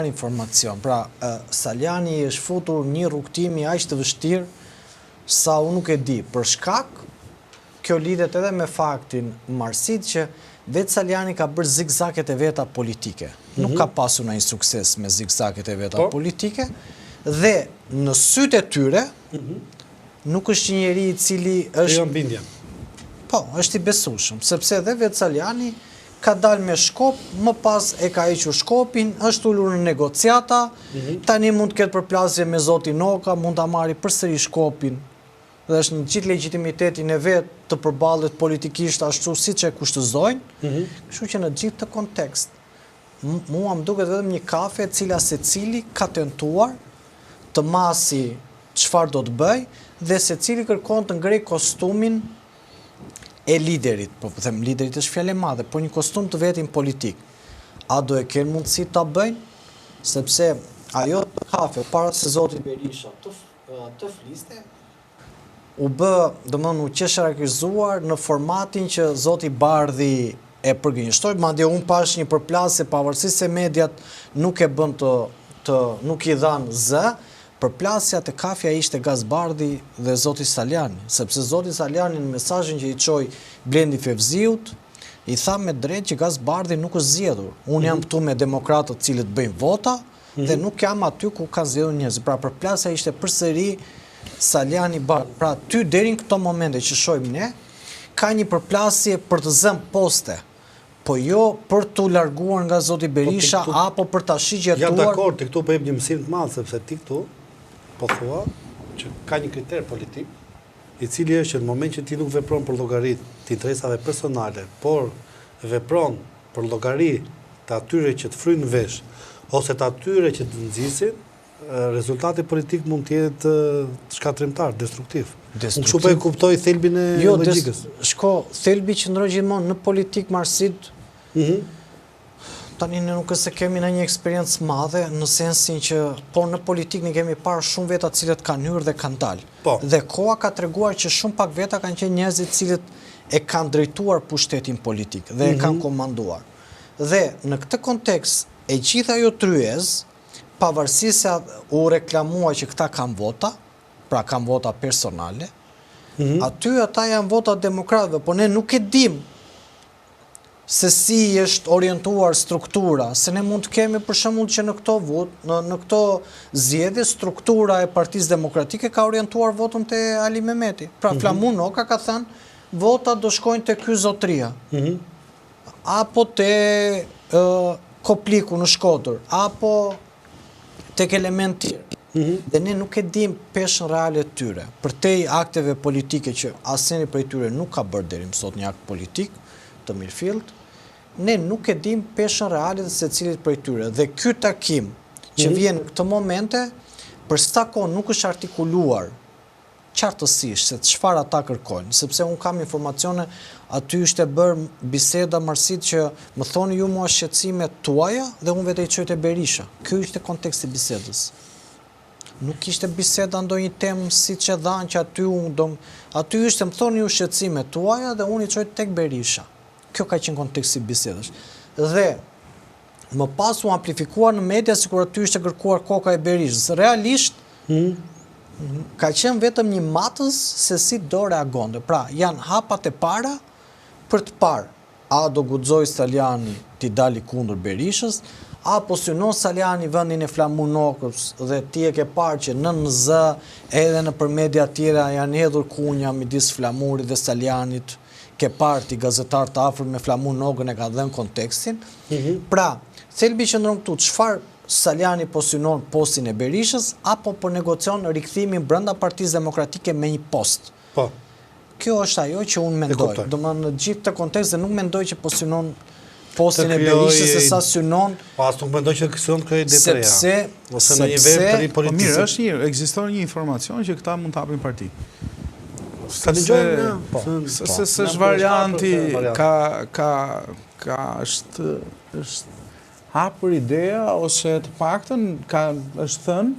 informacion. Pra, Saljani është futur një rrugtimi aq të vështirë sa unë nuk e di. Për shkak, kjo lidhet edhe me faktin Marsit që vetë Saljani ka bërë zigzaket e veta politike. Nuk ka pasur ndonjë sukses me zigzaket e veta politike dhe në sytë e tyre nuk është një njeri i cili është është i besueshëm, sepse edhe vetë Saljani ka dalë me Shkop, më pas e ka hequr Shkopin, është ulur në negociata, tani mund të ketë përplasje me zotin Noka, mund ta marrë përsëri Shkopin, dhe është në gjithë legitimitetin e vetë të përballet politikisht ashtu siç e kushtëzojnë, kështu që në gjithë të kontekst, mua më duket vetëm një kafe e cila secili ka tentuar të masi çfarë do të bëj dhe secili kërkon të ngrej kostumin e liderit, po them liderit është fjalë e madhe, por një kostum të vetin politik. A do e kenë mundësi ta bëjnë? Sepse ajo kafe para se zoti Berisha të fliste, u bë, domethënë u qesharakëzuar në formatin që zoti Bardhi e përgënjeshtoi, madje unë pash një përplasje pavarësisht se mediat nuk e bën nuk i dhan zë. Përplasja të kafja ishte Gazbardi dhe zoti Saljani, sepse zoti Saljani në mesazhin që i çoi Blendi Fevziut, i tha me drejt që Gazbardi nuk është zgjedhur. Unë jam këtu me demokratët cilët bëjnë vota dhe nuk jam aty ku ka zgjedhur njerëz. Pra përplasja ishte përsëri Saljani Bardhi. Pra ty deri në këto momente që shohim ne, ka një përplasje për të zënë poste, po jo për të larguar nga zoti Berisha apo për ta shigjetuar. Jam dakord, ti këtu po jep një mësim të madh sepse ti këtu po thua që ka një kriter politik, i cili është që në moment që ti nuk vepron për llogari të interesave personale, por vepron për llogari të atyre që të fryjnë vesh, ose të atyre që të nxisin, rezultati politik mund të jetë shkatrimtar, destruktiv. Unë kështu po e kuptoj thelbin e logjikës. Thelbi qëndron gjithmonë në politik Marsit. Tani ne nuk është se kemi në një eksperiencë madhe, në sensin që, por në politikë ne kemi parë shumë veta cilët kanë hyrë dhe kanë dalë. Dhe koha ka treguar që shumë pak veta kanë qenë njerëzit cilët e kanë drejtuar pushtetin politik dhe e kanë komanduar. Dhe në këtë kontekst, e gjitha ajo tryez, pavarësisht se u reklamua që këta kanë vota, pra kanë vota personale, aty ata janë vota demokratëve, por ne nuk e dim se si është orientuar struktura, se ne mund të kemi për shembull që në këto zgjedhje struktura e Partisë Demokratike ka orientuar votën te Ali Mehmeti. Pra Flamur Noka ka thënë votat do shkojnë te ky zotria. Apo te Kopliku në Shkodër, apo tek element tjerë. Dhe ne nuk e dim peshën reale të tyre. Përtej akteve politike që asnjëri prej tyre nuk ka bërë deri më sot një akt politik të mirëfillt, ne nuk e dim peshën reale të secilit prej tyre. Dhe ky takim që vjen në këtë momente, për sa kohë nuk është artikuluar qartësisht se çfarë ata kërkojnë, sepse un kam informacione, aty ishte bërë biseda Marsit që më thoni ju mua shqetësimet tuaja dhe unë vetë i çoj te Berisha. Ky ishte konteksti i bisedës. Nuk ishte biseda ndonjë temë siç e dhanë që aty ishte më thoni ju shqetësimet tuaja dhe unë i çoj tek Berisha. Kjo ka qenë konteksti i bisedës. Dhe më pas u amplifikuar në media sikur aty ishte kërkuar koka e Berishës. Realisht ka qenë vetëm një matës se si do reagonte. Pra, janë hapat e para për të parë a do guxoj Saljani t'i dali kundër Berishës, apo synon Saljani vendin e Flamur Nokës dhe ti e ke parë që në NZ edhe në për media tjera janë hedhur kunja midis Flamurit dhe Saljanit, ke parti gazetar të afër me Flamur Nokën e ka dhënë kontekstin. Pra, thelbi qëndron këtu, çfarë Saljani po synon postin e Berishës apo po negocion rikthimin brenda Partisë Demokratike me një post. Kjo është ajo që unë mendoj. Domethënë në gjithë të kontekstin nuk mendoj që po synon postin e Berishës se sa synon. As nuk mendoj që synon kjo ide të reja. Ose në një vend të ri politik. Mirë, ekziston një informacion që këta mund të hapin parti. Se është varianti, është hapur ideja, ose të paktën është thënë,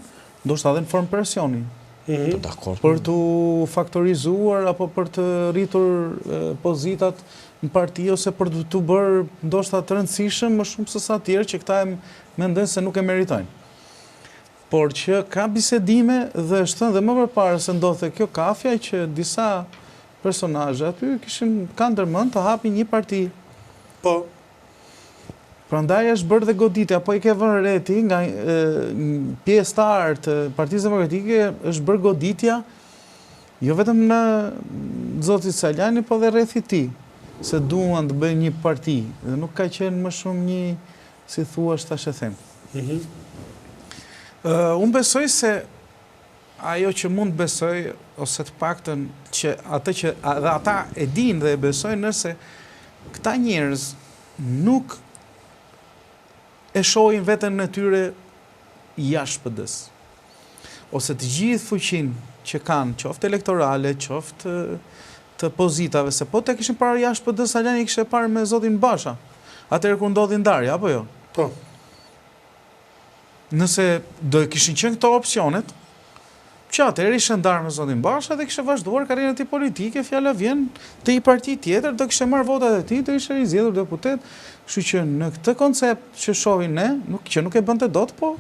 ndoshta edhe në formë presioni, për të faktorizuar apo për të rritur pozitat në parti ose për të bërë ndoshta të rëndësishëm më shumë se sa tjerë që këta mendojnë se nuk e meritojnë. Por që ka bisedime dhe është thënë dhe më përpara se ndodhte kjo kafja që disa personazhe aty kanë ndërmend të hapin një parti. Po. Prandaj është bërë dhe goditja, apo i ke vënë re ti nga pjesëtar të Partisë Demokratike është bërë goditja jo vetëm në zotit Sajlani, po dhe rreth i tij, se duan të bëjnë një parti dhe nuk ka qenë më shumë një, si thua, tash e them. Unë besoj se ajo që mund besoj, ose të paktën që atë që dhe ata e dinë dhe e besojnë, nëse këta njerëz nuk e shohin veten në tyre jashtë PD-s. Ose të gjithë fuqinë që kanë, qoftë elektorale, qoftë të pozitave, se po të kishin parë jashtë PD-s, Sajlani i kishte parë me zotin Basha. Atëherë kur ndodhi ndarja, apo jo? Po. Nëse do kishin qenë këto opsionet, që atëherë ishte ndarë me zotin Basha dhe kishte vazhduar karrierën e tij politike, fjala vjen te një parti tjetër, do kishte marrë votat e tij, do ishte rizgjedhur deputet. Kështu që në këtë koncept që shohin ne, që nuk e bënte dot, po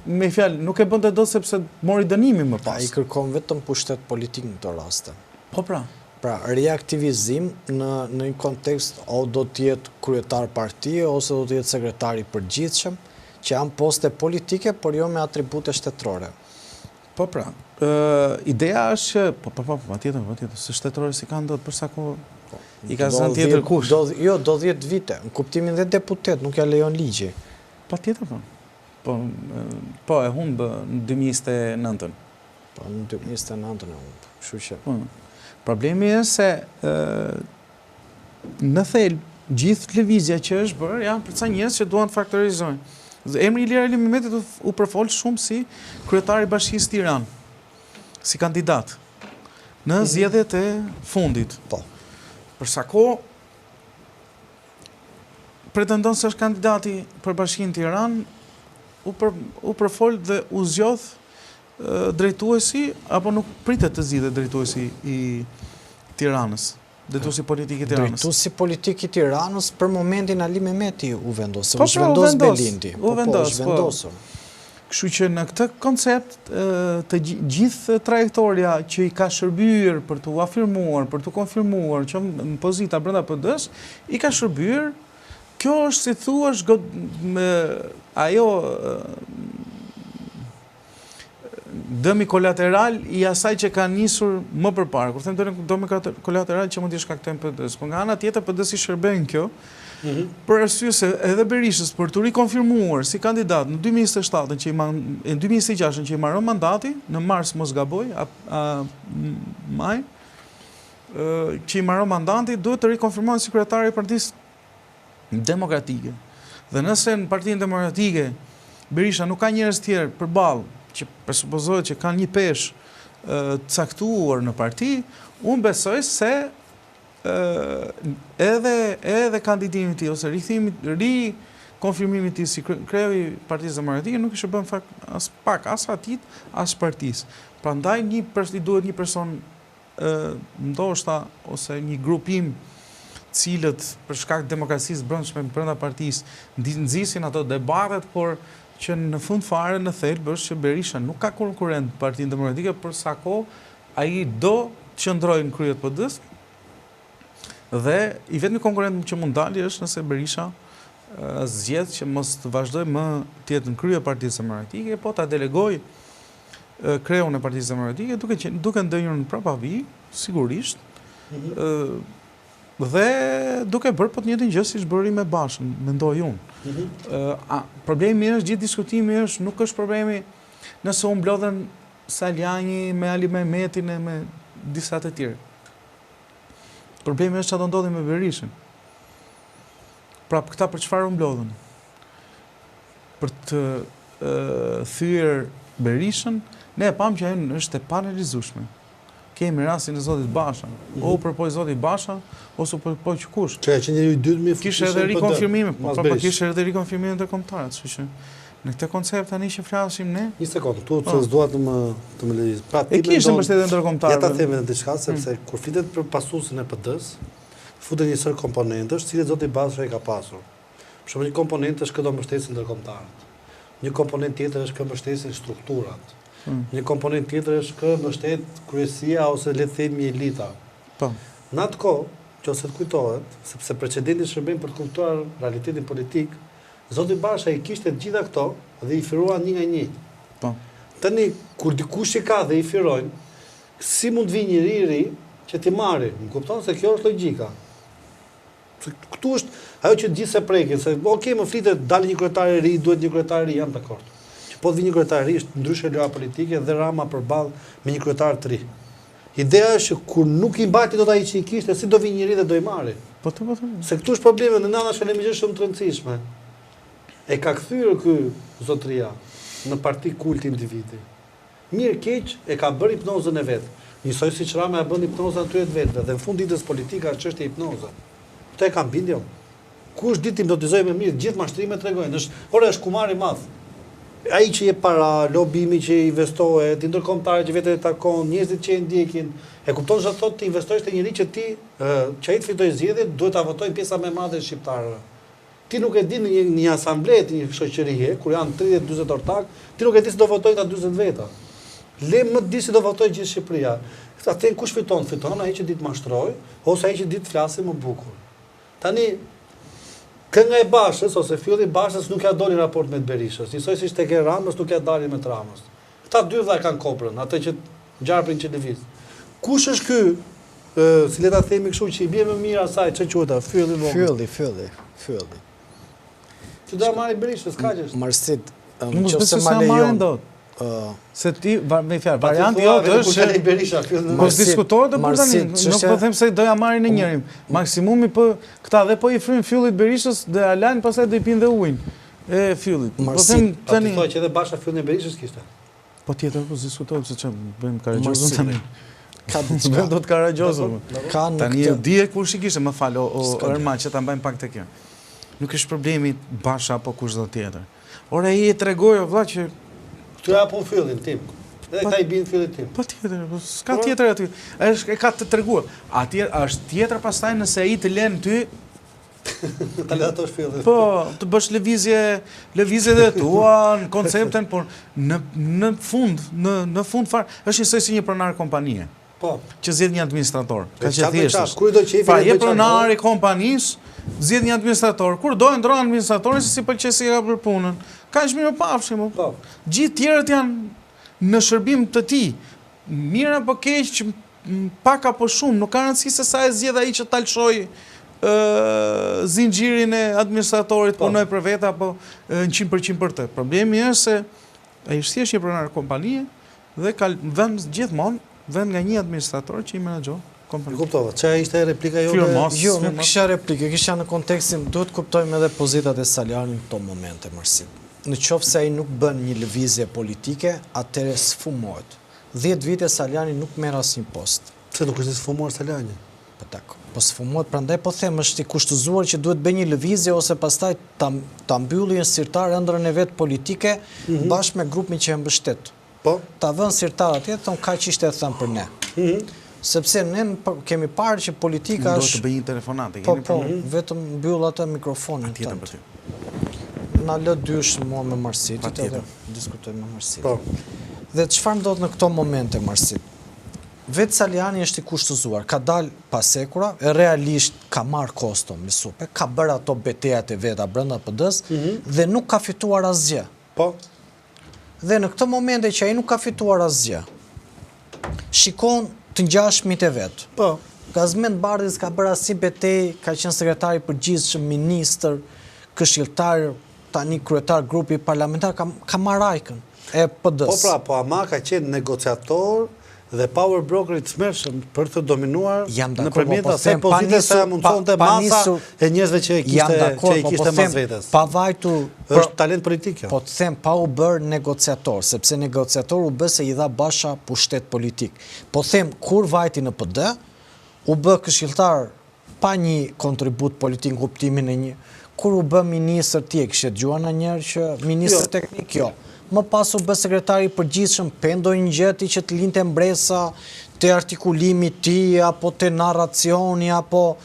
me fjalë nuk e bënte dot sepse mori dënimin më pas. Ai kërkon vetëm pushtet politik në këto raste. Po pra. Pra, reaktivizim në një kontekst o do të jetë kryetar partie ose do të jetë sekretari i përgjithshëm, që janë poste politike, por jo me atribute shtetërore. Po pra, ideja është që, patjetër, se shtetërore si kanë dot, përsa kohë i ka zënë tjetër kush. Jo, do 10 vite, në kuptimin dhe deputet, nuk ja lejon ligji. Patjetër, po, e humbë në 2029. Po, në 2029 e humbë, kështu që. Problemi është se në thelb, gjithë lëvizja që është bërë, janë për ca njerëz që duan të faktorizojnë. Emri Ilir Ali Mehmetit u përfol shumë si kryetari i Bashkisë Tiranë, si kandidat në zgjedhjet e fundit. Po. Për sa kohë pretendon se është kandidati për Bashkinë Tiranë, u përfol dhe u zgjodh drejtuesi apo nuk pritet të zgjidhet drejtuesi i Tiranës. Drejtuesi politik i Tiranës. Drejtuesi politik i Tiranës për momentin Ali Mehmeti u vendos, u vendos Belindi. U vendosur. Kështu që në këtë koncept të gjithë trajektoria që i ka shërbyer për të afirmuar, për të konfirmuar që në pozita brenda PD-s, i ka shërbyer. Kjo është, si thuash, ajo dëmi kolateral i asaj që ka nisur më përpara. Kur them dëmi kolateral që mund t'i shkaktojnë PD-s, por nga ana tjetër PD-s i shërben kjo, për arsye se edhe Berishës për të rikonfirmuar si kandidat në 2027 në 2026 që i marrën mandati, në mars mos gaboj, maj, që i marrën mandati, duhet të rikonfirmohen si kryetari i Partisë Demokratike. Dhe nëse në Partinë Demokratike Berisha nuk ka njerëz tjerë përballë që presupozohet që kanë një peshë caktuar në parti, unë besoj se edhe kandidimi ti ose rikonfirmimi ti si kreu i Partisë Demokratike nuk ishte bën fakt as pak as atit as partisë. Prandaj duhet një person ndoshta ose një grupim cilët për shkak të demokracisë brendshme brenda partisë nxisin ato debatet, por që në fund fare në thelb është që Berisha nuk ka konkurrent Partinë Demokratike për sa kohë ai do të qëndrojë në krye të PD-s. Dhe i vetmi konkurrent që mund dalë është nëse Berisha zgjedh që mos të vazhdojë më të jetë në krye Partisë Demokratike, po ta delegojë kreun e Partisë Demokratike duke ndënjur në prapavi, sigurisht. Dhe duke bërë po të njëjtën gjë siç bëri me Bashën, mendoj unë. Problemi është, gjithë diskutimi është, nuk është problemi nëse u mblodhen Sajlani me Ali Mehmetin e me disa të tjerë. Problemi është që do ndodhi me Berishën. Pra këta për çfarë u mblodhen? Për të thyer Berishën, ne e pam që ajo është e panelizueshme. Kemi rastin e zotit Basha, o u përpoj zoti Basha, ose u përpoj që kush. Që e që njëri i dytë mi kishte edhe rikonfirmime, kishte edhe rikonfirmime të kombëtarët, kështu që Në këtë koncept tani që flasim ne? Një sekundë, tu se s'dua të më lëviz. Pra E kishte mbështetje ndërkombëtare. Ja ta them edhe diçka sepse kur flitet për pasuesin e PD-s, futet një sër komponentësh, cilët zoti Basha i ka pasur. Për shembull, një komponent është këto mbështetësin ndërkombëtarët. Një komponent tjetër është kë mbështesin strukturat. Një komponent tjetër është kë mbështet kryesia ose le të themi elita. Po. Në atë kohë, nëse të kujtohet, sepse precedenti shërben për të kuptuar realitetin politik, zoti Basha i kishte të gjitha këto dhe i firuan një nga një. Po. Tani, kur dikush i ka dhe i firojnë, si mund të vi njëri i ri që ti marri? Më kupton se kjo është logjika. Këtu është ajo që gjithë se prekin, se ok, më flitet, dalë një kryetar i ri, duhet një kryetar i ri, jam dakord. Që po të vi një kryetar i ri, është ndryshe loja politike dhe Rama përballë me një kryetar të ri. Ideja është që kur nuk i mbajti dot ai që i kishte, si do vi njëri dhe do i marri. Po të. Se këtu është problemi në nëna shëlemi shumë të rëndësishme. E ka kthyer ky zotëria në parti kult individi. Mirë keq e ka bërë hipnozën e vet. Njësoj siç Rama e bën hipnozën atyre të vetëve dhe në fund ditës politika është çështje hipnoze. Këto e kanë bindje. Kush ditë hipnotizoj më mirë, gjithë mashtrimet tregojnë. Është kumar i madh. Ai që jep para, lobimi që investohet, ndërkombëtarë që vetë takon, njerëzit që e ndjekin, e kupton se thotë të investosh te njëri që ti që ai të fitoj zgjedhjet, duhet ta votojnë pjesa më e madhe e shqiptarëve. Ti nuk e di në një asamblee të një shoqërie, kur janë 30-40 ortak, ti nuk e di se do votojnë ta 40 veta. Le më di se do votojnë gjithë Shqipëria. Atë kush fiton? Fiton ai që ditë mashtroj, ose ai që ditë flasë më bukur. Tani kënga e Bashës ose fylli i Bashës nuk ja doli raport me Berishës. Njësoj si tek e Ramës nuk ja dalin me Ramës. Këta dy vëlla kanë koprën, atë që ngjarpin që lëviz. Kush është ky? Si le ta themi kështu që i bie më mirë asaj, ç'e quhet? Fylli vogël. Fylli. Që do marrë Berishës, ka gjë. Marsit, nëse ma lejon dot. Se ti, me fjalë, varianti jote është Berisha, po diskutohet dhe për tani, nuk po them se doja marrin në njërim. Maksimumi po këta dhe po i fryn fyllit Berishës dhe Alajn pastaj do i pinë dhe ujin e fyllit. Po them tani. Po që edhe Basha fyllin e Berishës kishte. Po tjetër po diskutohet se ç'm bëjmë Karagjozën tani. Ka diçka. Bëjmë dot Karagjozën. Tani e di e kush i kishte, më fal, o Erma që ta mbajmë pak tek kjo. Nuk është problemi Basha apo kushdo tjetër. Ora ai e tregoi o vëlla që tu ja po fyllin tim. Edhe këta i bin fyllit tim. Po tjetër, s'ka tjetër aty. E ka të treguar. Atje është tjetër pastaj nëse ai të lën ty ta le ato shpyllin. Po, të bësh lëvizje dhe tua në konceptin, por në fund fare është njësoj si një pronar kompanie. Po. Që zgjedh një administrator. Ka që thjesht. Kur do qefi pra je pronar i kompanisë, zgjedh një administrator. Kur do ndron administratorin se si pëlqej si ka për punën. Kaq mirë pafshim. Po. Gjithë tjerët janë në shërbim të tij. Mirë apo keq, pak apo shumë, nuk ka rëndësi se sa e zgjedh ai që ta lëshoj zinxhirin e administratorit, punoj për vetë apo 100% për të. Problemi është se ai është thjesht një pronar kompanie dhe ka vend gjithmonë vend nga një administrator që i menaxhon kompaninë. Kuptova. Çfarë ishte replika jote? Jo, nuk kisha replikë, kisha në kontekstin, duhet kuptojmë edhe pozitat e Saljanit në këto momente, Marsit. Në qoftë se ai nuk bën një lëvizje politike, atëherë sfumohet. 10 vite Saljani nuk merr asnjë post. Pse nuk është sfumuar Saljani? Po dakor. Po sfumohet, prandaj po them është i kushtëzuar që duhet bëj një lëvizje ose pastaj ta mbylli një sirtar ëndrrën e vet politike bashkë me grupin që e mbështet. Po. Ta vënë sirtar atje, thon kaq ishte e thënë për ne. Sepse ne kemi parë që politika është... Do të bëj një telefonat, po, vetëm mbyll atë mikrofonin tjetër për ty. Na lë dysh mua me Marsitit edhe diskutojmë me Marsitin. Po. Dhe çfarë ndodh në këto momente, Marsit? Vetë Saljani është i kushtëzuar, ka dalë pasekura, realisht ka marrë kosto me supe, ka bërë ato betejat e veta brenda PD-s dhe nuk ka fituar asgjë. Po. Dhe në këto momente që ai nuk ka fituar asgjë, shikon të ngjashmit e vet. Po. Gazmend Bardhi ka bërë asnjë betejë, ka qenë sekretari i përgjithshëm, ministër, këshilltar, tani kryetar grupi parlamentar, ka marrë ajkën e PD-s. Po pra, po ama ka qenë negociator dhe power broker i të smershëm për të dominuar nëpërmjet asaj pozite sa mundsonte masa e njerëzve që i kishte mas vetes. Pa vajtur është talent politik kjo. Po të them pa u bër negociator, sepse negociator u bë se i dha Basha pushtet politik. Po them kur vajti në PD, u bë këshilltar pa një kontribut politik në kuptimin e një kur u bë ministër ti e kishte dëgjuar ndonjëherë që ministër teknik jo. Më pas u bë sekretari i përgjithshëm, pendoj një gjeti që të linte mbresa te artikulimi ti, apo te narracioni, apo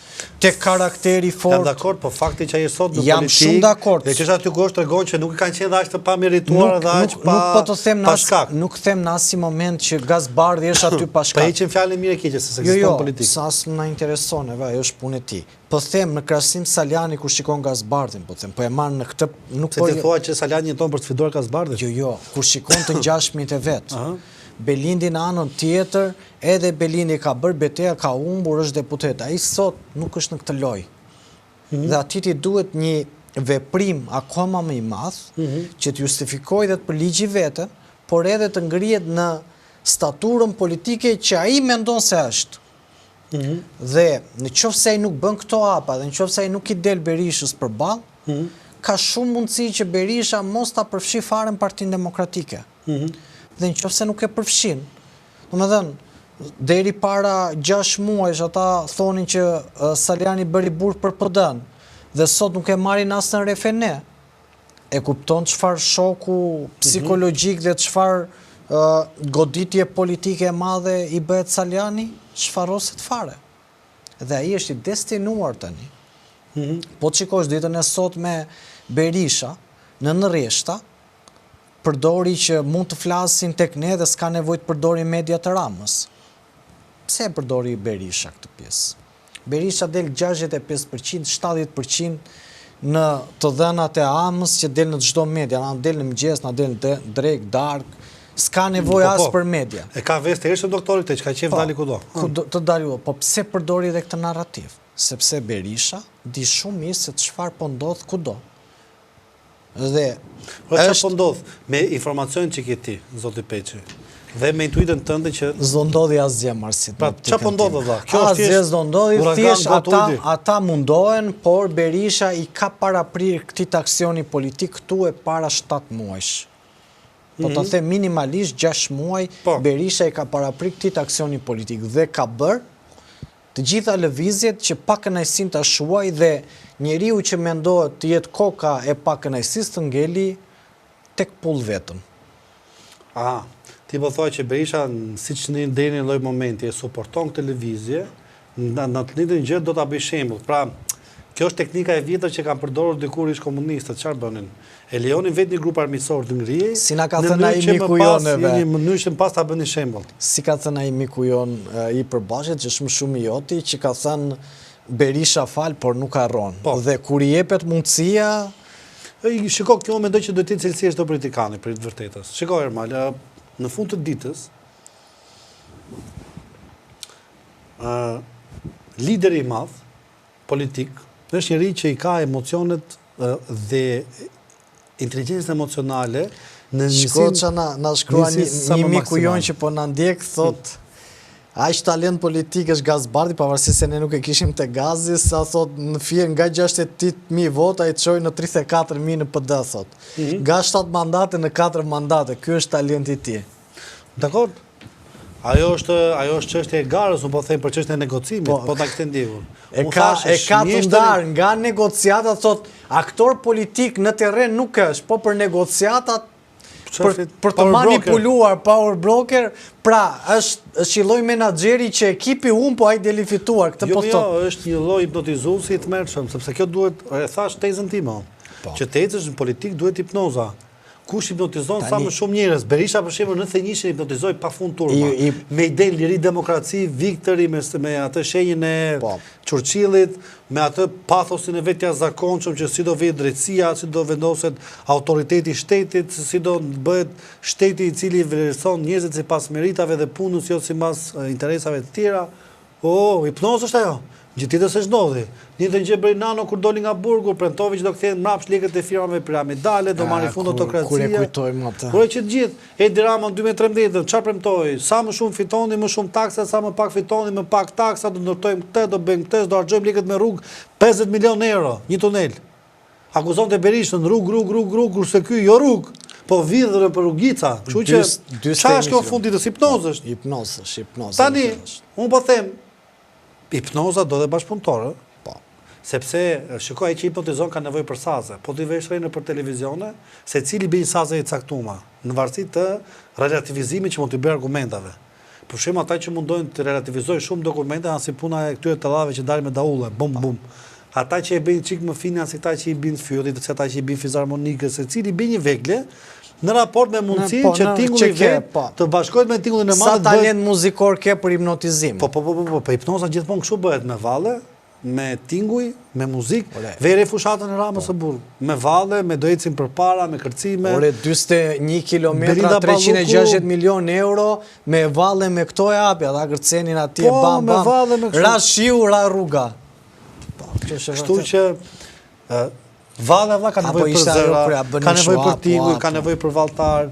te karakteri fort. Jam dakord, po fakti që ai sot në jam politikë. Shumë dakord. Dhe që aty ku është tregon që nuk kanë qenë aq të pamerituar dhe aq pa. Nuk po të them nuk them në asnjë moment që Gazbardi është aty pa shkak. Po heqim fjalën mirë e keqe se ekziston politikë. Jo, sa s'na intereson, ajo është punë e tij. Po them në krahasim Saliani kur shikon Gazbardin, po them, po e marr në këtë nuk po. Se ti thua që Saliani jeton për të sfiduar Gazbardin? Jo, kur shikon të ngjashmit e vet. Belindi në anën tjetër, edhe Belindi ka bërë betejë, ka humbur, është deputet. Ai sot nuk është në këtë lojë. Dhe atij i duhet një veprim akoma më i madh që të justifikojë dhe të përligjë veten, por edhe të ngrihet në staturën politike që ai mendon se është. Dhe në qoftë se ai nuk bën këto hapa, dhe në qoftë se ai nuk i del Berishës përballë, ka shumë mundësi që Berisha mos ta përfshi fare në Partinë Demokratike. Dhe në qoftë se nuk e përfshin. Domethënë, deri para 6 muajsh ata thonin që Saliani bëri burg për PD-n dhe sot nuk e marrin as në refene. E kupton çfarë shoku psikologjik dhe çfarë goditje politike e madhe i bëhet Saliani? Çfarroset fare. Dhe ai është i destinuar tani. Po të shikosh ditën e sot me Berisha në rreshta, përdori që mund të flasin tek ne dhe s'ka nevojë të përdori media të Ramës. Pse e përdori Berisha këtë pjesë? Berisha del 65%, 70% në të dhënat e Amës që del në çdo media, na del në mëngjes, na del në drek, dark, s'ka nevojë as për media. E ka vesh të hershëm doktori këtë, që ka qef dali kudo. Të dali kudo, po pse përdori edhe këtë narrativ? Sepse Berisha di shumë mirë se çfarë po ndodh kudo. Dhe çfarë po ndodh me informacionin që ke ti, zoti Peçi, dhe me intuitën tënde që s'do ndodhi asgjë Marsit. Pra çfarë po ndodh valla? Kjo është thjesht s'do ndodhi, thjesht ata mundohen, por Berisha i ka paraprir këtij aksioni politik këtu e para 7 muajsh. Po të them minimalisht 6 muaj Berisha i ka paraprir këtij aksioni politik dhe ka bërë të gjitha lëvizjet që pa kënaqësinë ta shuaj dhe njeriu që mendohet të jetë koka e pa kënaqësisë të ngeli tek pull vetëm. Ti po thua që Berisha, siç deri në lloj momenti e suporton këtë lëvizje, në të njëjtën gjë do ta bëj shembull. Pra, kjo është teknika e vjetër që kanë përdorur dikur ish komunistët, çfarë bënin? E lejonin vetë një grup armiqësor të ngrijej. Si na ka thënë ai miku jonëve. Në mënyrë që pas ta bëni shembull. Si ka thënë ai miku jon i përbashkët që është më shumë i joti, që ka thënë Berisha fal, por nuk harron. Dhe kur i jepet mundësia, shiko, kjo mendoj që do të jetë cilësia e çdo politikani për të vërtetës. Shiko Ermal, në fund të ditës, lideri i madh politik është njëri që i ka emocionet dhe inteligjencën emocionale në shiko që na shkrua një miku jon që po na ndjek, thot aq talent politik është Gazbardi, pavarësisht se ne nuk e kishim te Gazi, sa thot në fije nga 68.000 vota i çoi në 34.000 në PD, thot. Nga 7 mandate në 4 mandate, ky është talenti i tij. Dakor? Ajo është çështje e garës, unë po them për çështjen e negocimit, po ta kishte ndjekur. E ka të ndarë nga negociata, thot, aktor politik në terren nuk është, po për negociatat për të manipuluar power broker, pra është një lloj menaxheri që ekipi po ai deli fituar, këtë po thot. Jo, është një lloj hipnotizuesi i tmerrshëm, sepse kjo duhet, e thash tezën time, që të ecësh në politik duhet hipnoza. Kush hipnotizon sa më shumë njerëz. Berisha për shembull në thënjishin hipnotizoi pafund turma. Me idenë liri demokraci, Viktori me atë shenjën e Churchillit, me atë pathosin e vet jashtëzakonshëm që si do vijë drejtësia, si do vendoset autoriteti i shtetit, si do bëhet shteti i cili vlerëson njerëzit sipas meritave dhe punës jo sipas interesave të tjera. Hipnozë është ajo. Gjë tjetër se ç'ndodhi. Njëjtën gjë bëri Nano kur doli nga burgu, premtovi që do kthehen mbrapsht lekët e firmave piramidale, do marrin fund autokracia. Kur e kujtojmë atë. Por që të gjithë, Edi Rama në 2013, çfarë premtoi? Sa më shumë fitoni, më shumë taksa, sa më pak fitoni, më pak taksa, do ndërtojmë këtë, do bëjmë këtë, do harxojmë lekët me rrugë, 50 milion euro, një tunel. Akuzonte Berishën rrugë, kurse ky jo rrugë, po vidhën për rrugica. Kështu që çfarë është kjo fundi të hipnozës? Hipnozë. Tani, unë po them, hipnoza do dhe bashkëpunëtorë, Sepse, shikoj, që hipnotizon ka nevojë për saze. Po t'i vesh rejnë për televizione, se cili bëjnë saze i caktuma, në varësi të relativizimit që mund t'i bëjë argumentave. Për shembull, ata që mundojnë të relativizojnë shumë dokumente, janë si puna e këtyre tellave që dalin me daulle, bum bum. Ata që e bëjnë çik më fina se ata që i bin fyllit, se ata që i bin fizharmonikës, secili bën një vegle në raport me mundësinë që tingulli vet të bashkohet me tingullin e madh. Sa talent muzikor ke për hipnotizim? Po, hipnoza gjithmonë kështu bëhet me valle, me tinguj, me muzikë, vere fushatën e Ramës së Burg, me valle, me do ecim përpara, me kërcime. Ore 41 kilometra, 360 milion euro, me valle, me këto e apja, da kërcenin atje, bam, bam, ra shiu, ra rruga. Kështu që valle valla ka nevojë për zëra, ka nevojë për tinguj, ka nevojë për valltar,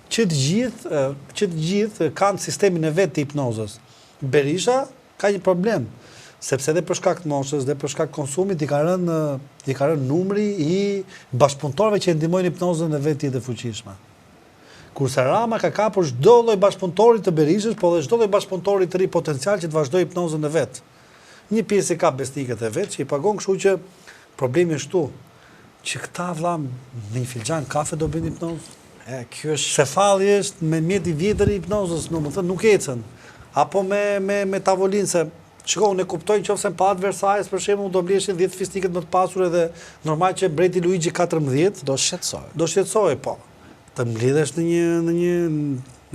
që të gjithë kanë sistemin e vet të hipnozës. Berisha ka një problem, sepse edhe për shkak të moshës dhe për shkak të konsumit i ka rënë numri i bashkëpunëtorëve që ndihmojnë hipnozën e vet të fuqishme. Kurse Rama ka kapur çdo lloj bashkëpunëtori të Berishës, po dhe çdo lloj bashkëpunëtori të ri potencial që të vazhdojë hipnozën e vet. Një pjesë i ka besnikët e vet që i pagon, kështu që problemi është tu që këta vlla me një filxhan kafe do bëjnë hipnozë. Ky është se falli është me mjet i vjetër i hipnozës, domethënë nuk ecën. Apo me tavolinë se shiko, unë e kuptoj nëse në Palat Versailles për shembull do bleshin 10 fistikët më të pasur edhe normal që mbreti Luigi 14 do shqetësoj. Do shqetësoj, po. Të mblidhesh në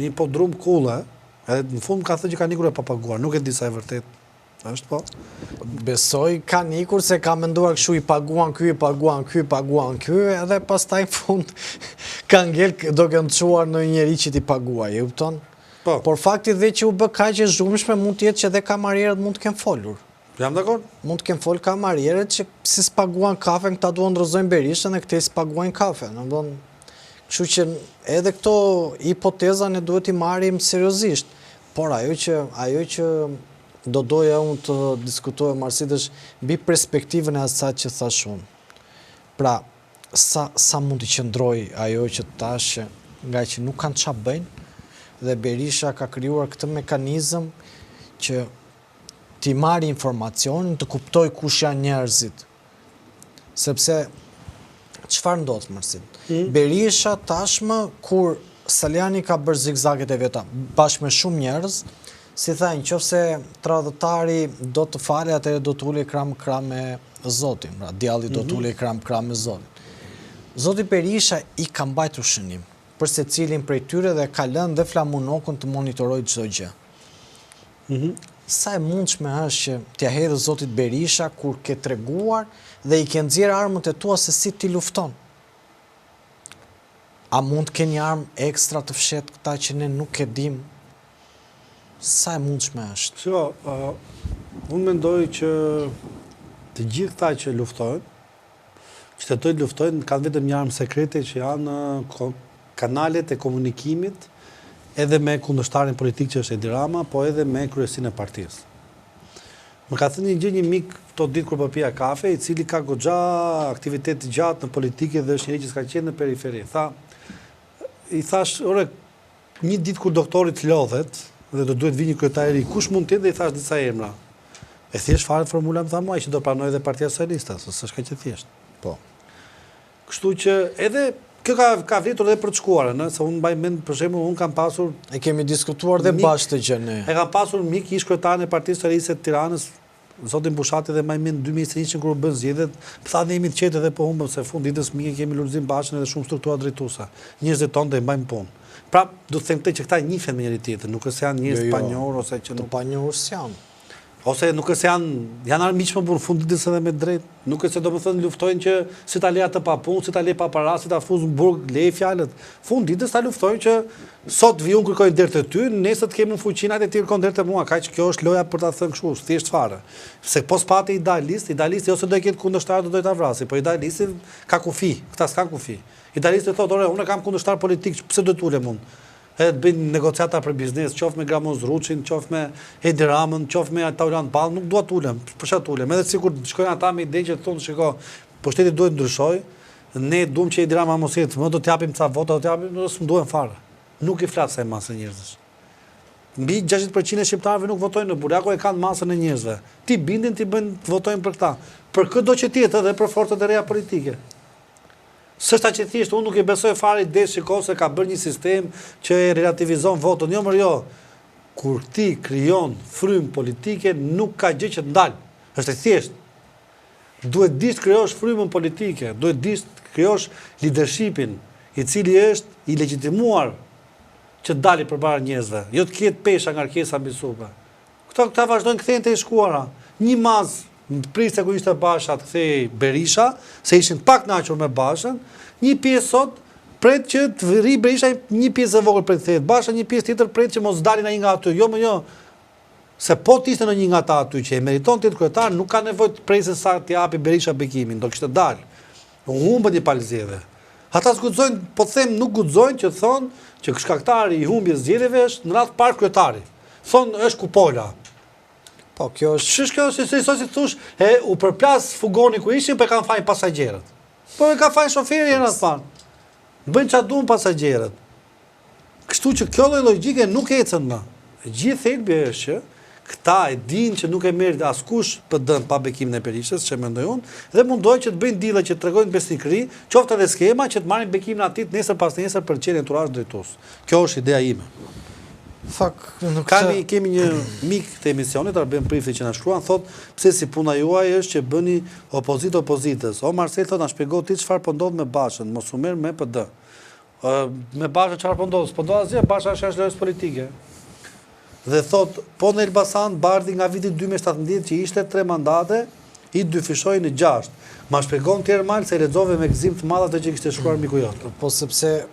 një podrum kulle, edhe në fund ka thënë që ka nikur e papaguar, nuk e di sa e vërtet. Është po? Besoj ka nikur se ka menduar kështu i paguan ky, edhe pastaj në fund ka ngel duke çuar në një njerëz që t'i paguaj, e kupton? Po. Por fakti dhe që u bë kaq e zhurmshme mund të jetë që edhe kamarierët mund të kenë folur. Jam dakord? Mund të kenë folur kamarierët që si s'paguan kafen, këta duan ndrozojnë Berishën e këtej s'paguajnë kafe, domethënë. Kështu që edhe këto hipoteza ne duhet i marrim seriozisht. Por ajo që do doja unë të diskutoj Marsit është mbi perspektivën e asaj që thash unë. Pra, sa mund të qëndroj ajo që tash nga që nuk kanë çfarë bëjnë dhe Berisha ka krijuar këtë mekanizëm që t'i marrë informacionin, të kuptoj kush janë njerëzit. Sepse çfarë ndodh Marsit? Berisha tashmë kur Saliani ka bërë zigzaget e veta bashkë me shumë njerëz, si tha, nëse tradhëtari do të falë, atëherë do të ulej kram me Zotin, pra djalli do të ulej kram me Zotin. Zoti Berisha i ka mbajtur shënim për secilin prej tyre dhe ka lënë dhe flamunokun të monitorojë çdo gjë. Sa e mundshme është që t'ia hedhë Zotit Berisha kur ke treguar dhe i ke nxjerrë armët e tua se si ti lufton? A mund të kenë një armë ekstra të fshet këta që ne nuk e dim? Sa e mundshme është? Shiko, unë mendoj që të gjithë ta që luftojnë, që tentojnë të luftojnë, kanë vetëm një armë sekrete që janë kanalet e komunikimit edhe me kundërshtarin politik që është Edi Rama, po edhe me kryesinë e partisë. Më ka thënë një mik këto ditë kur po pija kafe, i cili ka goxha aktivitet të gjatë në politikë dhe është njëri që s'ka qenë në periferi. I thash, ore, një ditë kur doktorit lodhet, dhe do duhet vi një kryetar i ri, kush mund të jetë, dhe i thash disa emra. E thjesht fare formula më tha mua që do pranoj edhe Partia Socialiste, s'është kaq e thjesht. Po. Kështu që edhe kjo ka vlitur edhe për të shkuarën, se unë mbaj mend për shembull, unë kam pasur e kemi diskutuar dhe bashkë të gjë ne. E kam pasur mik ish kryetar e Partisë Socialiste të Tiranës, zotin Bushati dhe mbaj mend 2021 kur bën zgjedhjet, tha ne jemi të qetë edhe po humbëm se fund ditës mik kemi Lulzim Bashën edhe shumë struktura drejtuese. Njerëzit tonë do i mbajnë punë. Pra, du të them që këta njihen me njëri tjetër, nuk është se janë njerëz të panjohur ose që të panjohur janë. Ose nuk është se janë armiqshëm për fund ditës edhe me drejt. Nuk është se domethënë luftojnë që si ta leja të pa punë, si ta lej pa para, si ta fuz në burg, lej fjalët. Fund ditës ta luftojnë që sot vi unë kërkoj derë të ty, nesër të kemi fuqinë atë ti kërkon derë të mua. Kaq kjo është loja për ta thënë kështu, thjesht fare. Se pos pati idealisti ose do të ketë kundërshtar do ta vrasë, po idealisti ka kufi, këta s'kan kufi. Idealisti thotë, ore, unë kam kundërshtar politik, pse do të ulem unë? Edhe të bëjnë negociata për biznes, qoftë me Gramoz Ruçin, qoftë me Edi Ramën, qoftë me Taulant Ball, nuk dua të ulem, për çfarë të ulem? Edhe sikur shkojnë ata me idenë që thonë, shiko, pushteti duhet ndryshoj, ne duam që Edi Rama mos jetë, më do të japim ca vota, do të japim, s'm duhen fare. Nuk i flas sa masë njerëzish. mbi 60% e shqiptarëve nuk votojnë në Burako, e kanë masën e njerëzve. Ti bindin, ti bëjnë të votojnë për këta. Për këdo që tjetë dhe për forcat e reja politike. Sështa që thjesht, unë nuk i besoj fare idesh që Kosovë ka bërë një sistem që e relativizon votën. Jo, jo. Kur ti krijon frymë politike, nuk ka gjë që të ndalë. Është e thjesht. Duhet disht krijosh frymën politike, duhet disht krijosh leadershipin, i cili është i legjitimuar që të dali përpara njerëzve. Jo të ketë pesha nga kërkesa mbi supë. Këta vazhdojnë kthehen te shkuara. Një maz priste ku ishte Basha të kthej Berisha, se ishin pak kënaqur me Bashën, një pjesë sot pret që të rri Berisha, një pjesë e vogël pret kthehet Basha, një pjesë tjetër pret që mos dalin ai nga aty. Jo, më jo. Se po të ishte në një nga ta aty që e meriton të jetë kryetar, nuk ka nevojë të presë sa të japi Berisha bekimin, do kishte dalë. U humbën i palëzjeve. Ata s'guxojnë, po them nuk guxojnë që thonë që shkaktari i humbjes zgjedhjeve është në radhë parë kryetari. Thonë është kupola. Po, kjo është... Ç'është kjo si thosh, u përplas fugoni ku ishin, po e kanë fajin pasagjerët. Po e ka fajin shoferi herë të parë. Bëjnë çfarë duan pasagjerët. Kështu që kjo lloj logjike nuk ecën më. Gjithë thelbi është që këta e dinë që nuk e merr askush PD-n pa bekimin e Berishës, që mendoj unë, dhe mundojnë që të bëjnë dilla që të tregojnë besnikëri, qoftë edhe skema që të marrin bekimin atit nesër pas nesër për çelën entourage drejtues. Kjo është ideja ime. Kemi një mik të emisionit, Arben Prifti, që na shkruan, thot pse si puna juaj është që bëni opozitë opozitës. O Marcel, thot, na shpjegoj ti çfarë po ndodh me Bashën, mos u merr me PD. Me Bashën çfarë po ndodh? Po ndodh asgjë, Basha është lojës politike. Dhe thot, po në Elbasan, Bardhi nga viti 2017 që ishte 3 mandate, i dyfishoi në 6. Ma shpjegon tjerë malë se lexove me gëzim të madh atë që kishte shkruar miku jot. Po sepse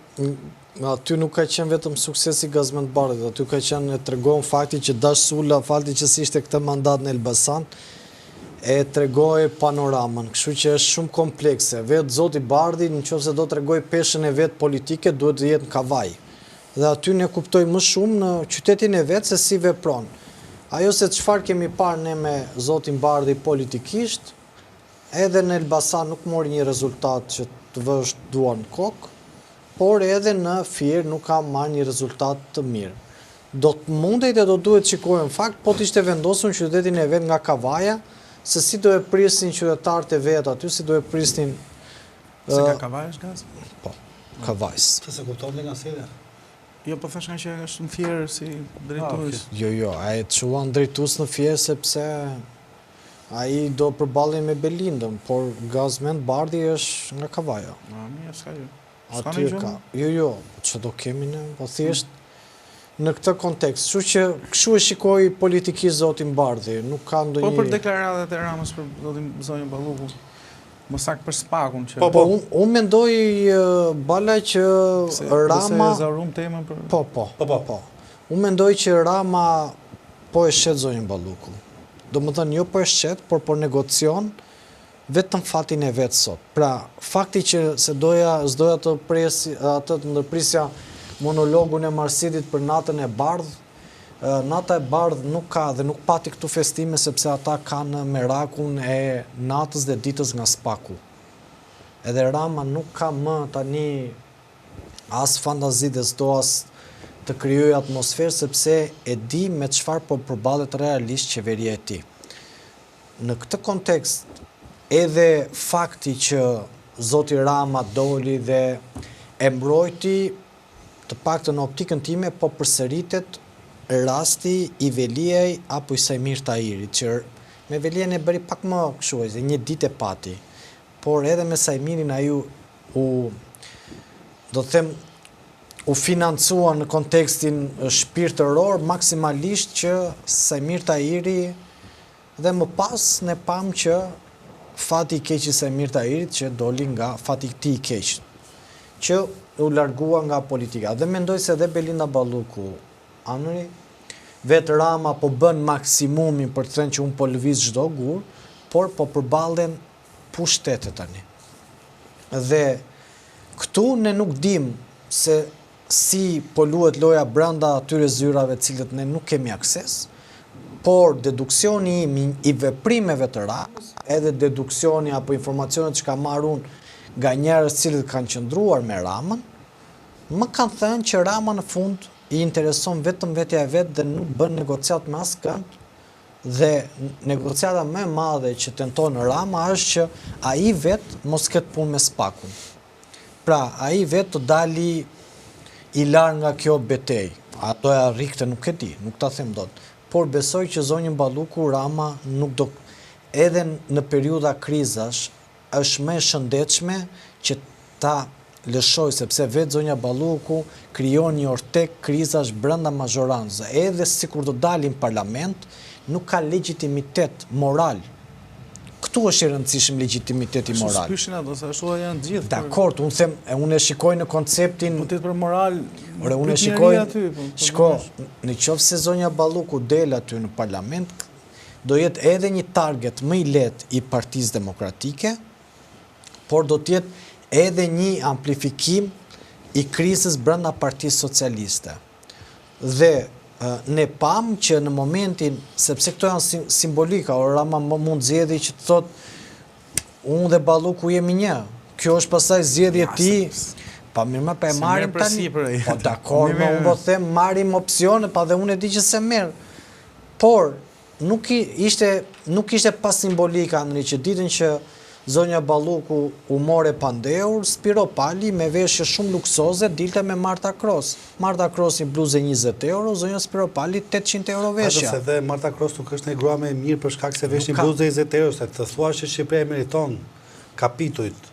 aty nuk ka qenë vetëm suksesi Gazmend Bardhit, aty ka qenë e tregon fakti që Dash Sula, falti që si ishte këtë mandat në Elbasan, e tregoi panoramën, kështu që është shumë komplekse. Vetë zoti Bardhi, nëse do tregoj peshën e vet politike, duhet të jetë në kavaj. Dhe aty ne kuptojmë më shumë në qytetin e vetë se si vepron. Ajo se çfarë kemi parë ne me zotin Bardhi politikisht, edhe në Elbasan nuk mori një rezultat që të vësh duan në kokë, por edhe në Fier nuk ka marrë një rezultat të mirë. Do të mundet e do duhet shikojmë në fakt, po të ishte vendosur në qytetin e vetë nga kavaja, se si do e pristin qytetarët e vetë aty, si do e pristin... Se nga kavaj është gaz? Po, kavajs. Se kupton nga sede? Jo, po thash nga që është në Fier si drejtues. Jo, ai të shuan drejtues në Fier sepse ai do përballen me Belindën, por Gazmend Bardhi është nga Kavaja. Mirë, s'ka gjë. Aty ka. Jo, që do kemi ne, po thjesht në këtë kontekst. Kështu e shikoi politikisht zotin Bardhi, nuk ka ndonjë... Po për deklaratat e Ramës për zonjën Balluku. Më saktë për Spakun që... Po, unë mendoj Bala që Rama... Se zarum temën për... Po. Unë mendoj që Rama po e shet zonjën Balluku. Do më thënë jo po e shet, por po negocion vetëm fatin e vetë sot. Pra, fakti që s'doja të ndërprisja monologun e Marsidit për natën e bardhë, nata e bardhë nuk ka dhe nuk pati këtu festime sepse ata kanë merakun e natës dhe ditës nga Spaku. Edhe Rama nuk ka më tani as fantazi dhe s'do as të krijojë atmosferë sepse e di me çfarë po përballet realisht qeveria e tij. Në këtë kontekst, edhe fakti që zoti Rama doli dhe e mbrojti, të paktën në optikën time, po përsëritet rasti i Veliaj apo i Sajmir Tahirit, që me Veliajn e bëri pak më kështu, një ditë e pati, por edhe me Sajmirin ai u financua në kontekstin shpirtëror maksimalisht që Sajmir Tahiri dhe më pas ne pam që fati i keq i Sajmir Tahirit që doli nga fati i këtij i keq, që u largua nga politika. Dhe mendoj se edhe Belinda Balluku, Anëri, vetë Rama po bën maksimumin për të thënë që unë po lëviz çdo gur, por po përballen pushtetet tani. Dhe këtu ne nuk dim se si po luhet loja brenda atyre zyrave cilët ne nuk kemi akses, por deduksioni im i veprimeve të Ramës, edhe deduksioni apo informacionet që ka marrë unë nga njerëz cilët kanë qëndruar me Ramën, më kanë thënë që Rama në fund i intereson vetëm vetja e vetë dhe nuk bën negociat me askënd, dhe negociata më e madhe që tenton Rama është që ai vetë mos ketë punë me Spakun. Pra, ai vetë të dali i larë nga kjo betejë. Ato e arrikte nuk e di, nuk ta them dot. Por besoj që zonjën Balluku Rama nuk do, edhe në periudha krizash, është më e shëndetshme që ta lëshoj, sepse vetë zonja Balluku krijon një ortek krizash brenda mazhorancës. Edhe sikur do dalin parlament, nuk ka legitimitet moral. Këtu është i rëndësishëm legitimiteti moral. Shpyshin ato, sa ashtu janë të gjithë. Dakord, unë e shikoj në konceptin. Po të për moral. Ore, unë e shikoj. Shko, në qoftë se zonja Balluku del aty në parlament, do jetë edhe një target më i lehtë i Partisë Demokratike, por do të jetë edhe një amplifikim i krizës brenda Partisë Socialiste. Dhe ne pam që në momentin, sepse këto janë simbolika, o Rama mund zgjedhë që të thotë unë dhe Balluku jemi një. Kjo është pastaj zgjedhja e tij. Pa mirë, pa e marrim tani. Po dakor, unë do them marrim opsione, pa dhe unë e di që se merr. Por nuk ishte pas simbolika në që ditën që zonja Balluku u more pandeur, Spiro Pali me veshje shumë luksoze dilte me Marta Kros. Marta Kros një bluzë 20 euro, zonja Spiro Pali 800 euro veshja. Ato se dhe Marta Kros nuk është një grua me mirë për shkak se vesh një bluzë 20 euro, se të thua që Shqipëria meriton kapitujt.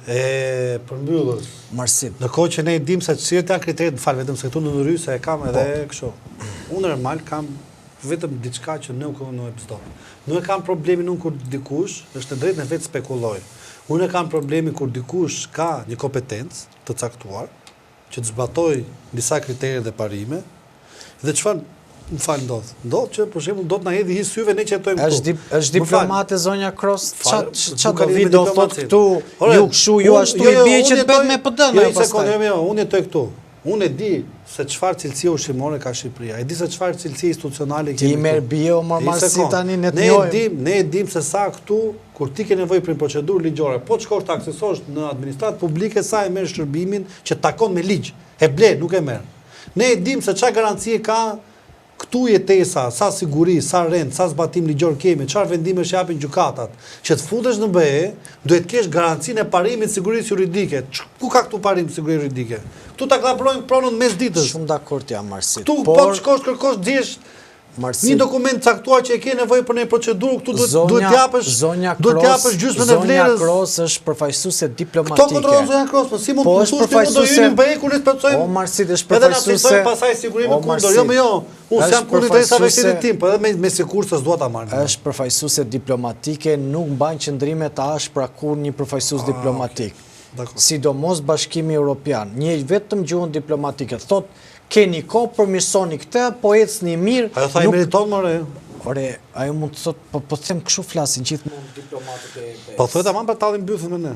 E përmbyllës. Marsit. Në kohë që ne i dim se cilët janë kriteret, më falë vetëm se këtu në Ryë se e kam edhe kështu. Unë normal kam vetëm diçka që nuk e pëzdoj. Nuk e kam problemin unë kur dikush është në drejtë në vetë spekuloj. Unë e kam problemin kur dikush ka një kompetencë të caktuar që të zbatoj disa kriterje dhe parime dhe çfarë më falë ndodh. Ndodh që për shembull do të na hedhë hi syve ne që jetojmë këtu. Është diplomate zonja Kros? Çfarë do vi do thotë këtu? Ju kshu, ju ashtu i bie që të bëhet me PD-n apo pastaj? Jo, unë jetoj këtu. Unë e di se çfarë cilësie ushqimore ka Shqipëria. E di se çfarë cilësie institucionale kemi. Ti merr bio marrësi tani ne të njohim. Ne e dim se sa këtu kur ti ke nevojë për një procedurë ligjore, po të shkosh të aksesosh në administratë publike sa e merr shërbimin që takon me ligj. E ble, nuk e merr. Ne e dim se çfarë garancie ka këtu jetesa, sa siguri, sa rend, sa zbatim ligjor kemi, çfarë vendime japin gjykatat, që të futesh në BE, duhet kesh garancinë e parimit sigurisë juridike. Ku ka këtu parim sigurisë juridike? Këtu ta klaprojnë pronën mes ditës. Shumë dakord jam Marsit. Këtu po të shkosh kërkosh djesh një dokument caktuar që e ke nevojë për një procedurë, këtu duhet t'japësh gjysmën e vlerës. Zonja Kros është përfaqësuese diplomatike. Këto kontrollon zonja Kros, po si mund të thosh ti do hyjmë BE kur ne specojmë? O Marsit është përfaqësuese. Edhe na fitojmë pasaj sigurimin kundër. Jo. Unë jam kundër interesave të shtetit tim, po edhe me sigurisë s'dua ta marr. Është përfaqësuese diplomatike, nuk mban qëndrime të ashpra kur një përfaqësues diplomatik. Sidomos Bashkimi Evropian, një vetëm gjuhën diplomatike. Thotë keni kohë, përmirësoni këtë, po ecni mirë. Ajo tha i meriton more. Ore, ajo mund të thotë, po them kështu flasin gjithmonë diplomatët e BE. Po thotë tamam për tallin mbythën me ne.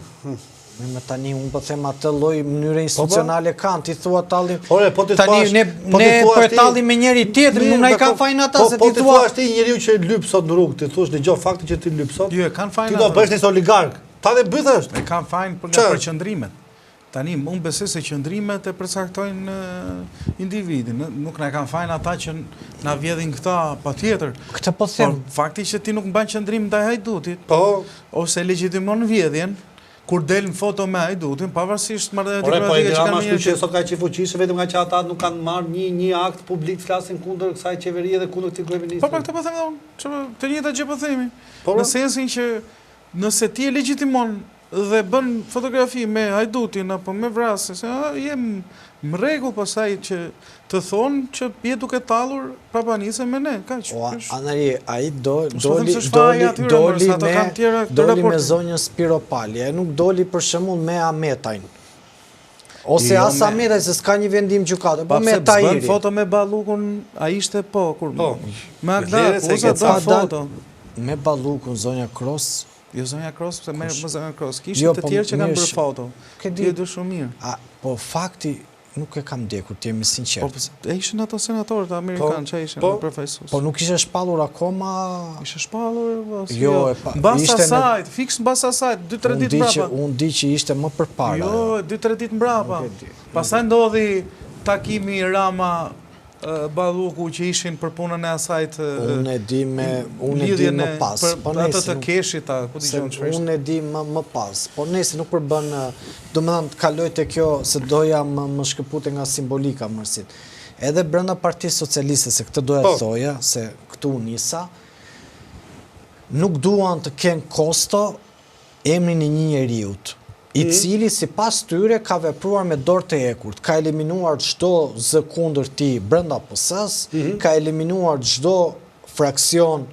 Me tani unë po them atë lloj mënyre institucionale kanë, ti thua tallin. Ore, po ti thua. Tani ne po e tallim me njëri tjetrin, nuk na i kanë fajin ata se ti thua. Po ti thua ti njeriu që lyp sot në rrugë, ti thosh dëgjoj fakti që ti lyp sot. Jo, e kanë fajin. Ti do bësh një oligark. Ta dhe bythesh. E kanë fajin për qëndrimet. Tani, unë besoj se qëndrimet e përcaktojnë individin. Nuk na kanë fajin ata që na vjedhin këta patjetër. Këtë po them. Fakti që ti nuk mban qëndrim ndaj Hajdutit, po, ose legjitimon vjedhjen, kur del në foto me Hajdutin, pavarësisht marrëdhënieve diplomatike që kanë me që sot ka qenë fuqishë vetëm nga që ata nuk kanë marrë një akt publik të flasin kundër kësaj qeverie dhe kundër këtij kryeministri. Po këtë po them unë, të njëjtat gjë po themi. Në sensin që nëse ti e legjitimon dhe bën fotografi me Hajdutin apo me vrasje, se jem më rregull pasaj që të thonë që je duke tallur prapanisën me ne, kaq. Anari, ai doli me zonjën Spiro Pali, ai nuk doli për shembull me Ametajn. Ose as Ametaj se s'ka një vendim gjykate, po me Tahiri. Bën foto me Ballukun, ai ishte po kur me Agda, ose bën foto me Ballukun zonja Kros. Jo zonja Kros, se merr me zonja Kros. Kishte të tjerë që kanë bërë foto. Ti e di shumë mirë. Po fakti nuk e kam ndjekur, të jemi sinqert. Po ishin ato senatorët amerikanë që ishin përfaqësues. Po nuk ishe shpallur akoma? Ishe shpallur, jo. Mbas asaj, fiks mbas asaj, 2-3 ditë mbrapa. Unë di që ishte më përpara. Jo, 2-3 ditë mbrapa. Pastaj ndodhi takimi Rama Balluku që ishin për punën e asajt unë e di më pas. Atë të keshit, ku dëgjon çfarë? Unë e di më pas. Por nëse nuk përbën, domethënë kaloj te kjo se doja më shkëpute nga simbolika mërsit. Edhe brenda Partisë Socialiste, se këtë doja të thoja, se këtu nisa, nuk duan të kenë kosto emrin e një njeriut, i cili sipas tyre ka vepruar me dorë të ekurt, ka eliminuar çdo zë kundër tij brenda PS-s, ka eliminuar çdo fraksion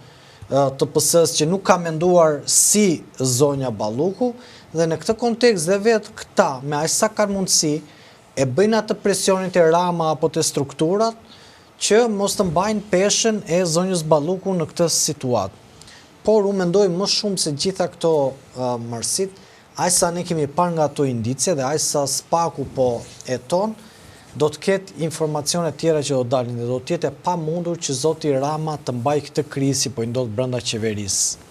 të PS-s që nuk ka menduar si zonja Balluku, dhe në këtë kontekst dhe vetë këta, me aq sa kanë mundësi, e bëjnë atë presionin të Rama apo të strukturat, që mos të mbajnë peshën e zonjës Balluku në këtë situatë. Por unë mendoj më shumë se gjitha këto marrësit, aq sa ne kemi parë nga ato indicie dhe aq sa Spaku po eton, do të ketë informacione tjera që do dalin dhe do të jetë e pamundur që zoti Rama të mbajë këtë krizë si po i ndodh brenda qeverisë.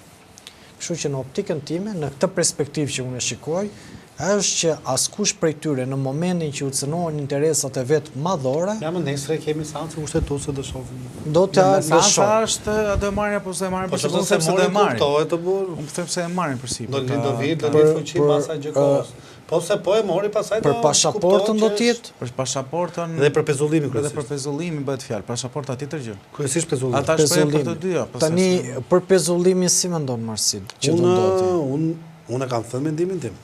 Kështu që në optikën time, në këtë perspektivë që unë e shikoj, është që askush prej tyre në momentin që u cënohen interesat e vet madhore, ja më nesër kemi seancë kushtetuese do shohim. Do të lëshoj. Është a do e marrin apo s'e marrin? Po sepse do e marrin. Unë them se e marrin për si. Do vi fuqi masa gjë kohës. Po se po e mori pasaj për pasaportën do të jetë, për pasaportën dhe për pezullimin kryesisht. Edhe për pezullimin bëhet fjalë, pasaporta tjetër gjë. Kryesisht pezullim. Ata shprehin për të dyja. Tani për pezullimin si mendon Marsil që do ndodhi? Unë kam thënë mendimin tim,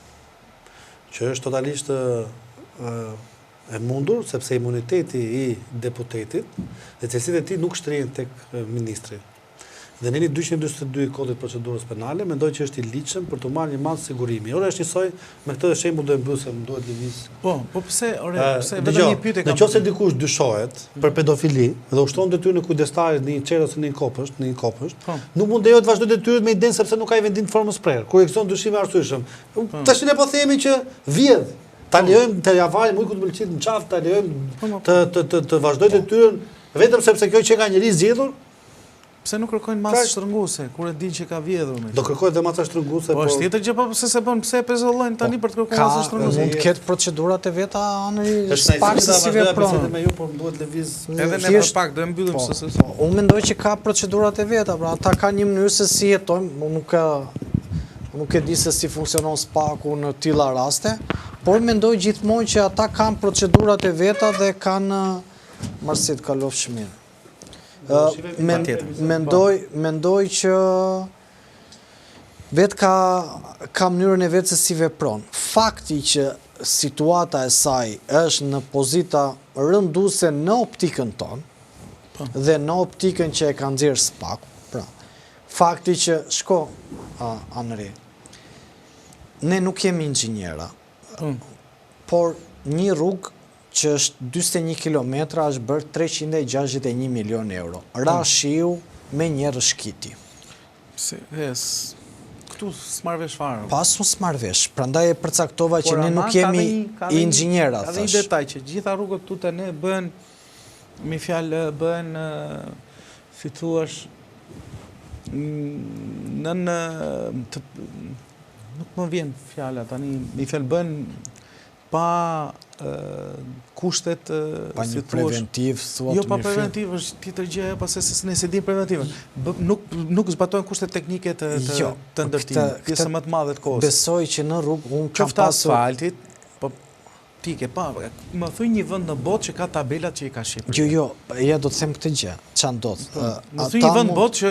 që është totalisht e mundur, sepse imuniteti i deputetit dhe cilësitë e tij nuk shtrihen tek ministri. Dhe në 242 i kodit procedurës penale, mendoj që është i ligjshëm për të marrë një masë sigurimi. Ora është njësoj, me këtë shembull do e mbysem, duhet lëviz. Po pse, pse vetëm një pyetje kam. Nëse dikush dyshohet për pedofili dhe ushtron detyrën e kujdestarit në një çerë ose në një kopësht, nuk mund lejohet të vazhdojë detyrën me iden sepse nuk ka i vendim të formës prerë, kur ekziston dyshim arsyeshëm. Tash ne po themi që vjedh. Ta lejojmë të javalim ujku të mëlçit në qafë, ta lejojmë të vazhdojë detyrën vetëm sepse kjo që ka njerëz zgjedhur. Pse nuk kërkojnë masë shtrënguese, kur e din që ka vjedhur me? Do kërkojnë dhe masa shtrënguese, po është tjetër gjë, po pse se bën, pse e pezollojnë tani për të kërkuar masë shtrënguese? Mund të ketë procedurat e veta anëri pak se si vepron. Me ju, por duhet lëviz. Edhe ne për pak do e mbyllim se. Unë mendoj që ka procedurat e veta, pra ata kanë një mënyrë se si jetojmë, nuk e di se si funksionon Spaku në tilla raste, por mendoj gjithmonë që ata kanë procedurat e veta dhe kanë marrësit kalofsh mirë. Mendoj që vetë ka mënyrën e vetë se si vepron. Fakti që situata e saj është në pozita rënduese në optikën tonë dhe në optikën që e ka nxjerrë Spaku. Pra, fakti që Anëri, ne nuk jemi inxhiniera, por një rrugë që është 21 kilometra është bërë 361 milion euro. Ra shiu me një rëshkiti. Këtu s'marrvesh fare. Pas unë s'marrvesh, prandaj e përcaktova që ne nuk jemi inxhiniera. Ka dhe një detaj që gjitha rrugët tu të ne bën, me fjalë bën, si thuash, nuk më vjen fjala tani, me fjalë bën pa kushtet pa një preventiv thua. Jo pa preventiv, është tjetër gjë, pse se ne se dim preventive. Nuk zbatojnë kushtet teknike të ndërtimit, pjesa më të madhe të kohës. Besoj që në rrugë unë kam pasur asfaltit, po ti ke pa, më thuj një vend në botë që ka tabelat që i ka Shqipëria. Jo, ja do të them këtë gjë, ç'a ndodh. Më thuj një vend në botë që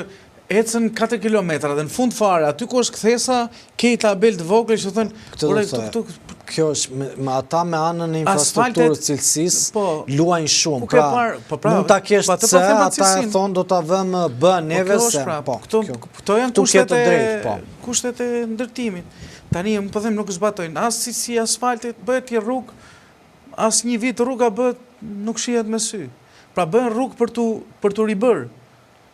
ecën 4 kilometra dhe në fund fare, aty ku është kthesa, ke tabel të vogël që thënë, kjo është me ata me anën e infrastrukturës cilësisë luajnë shumë. Pra mund ta kesh C, ata e thonë do ta vëmë B neve se. Këto janë kushtet e ndërtimit. Tani më po them nuk zbatojnë. As si asfaltit bëhet një rrugë, as një vit rruga bëhet nuk shihet me sy. Pra bëhen rrugë për tu ribër.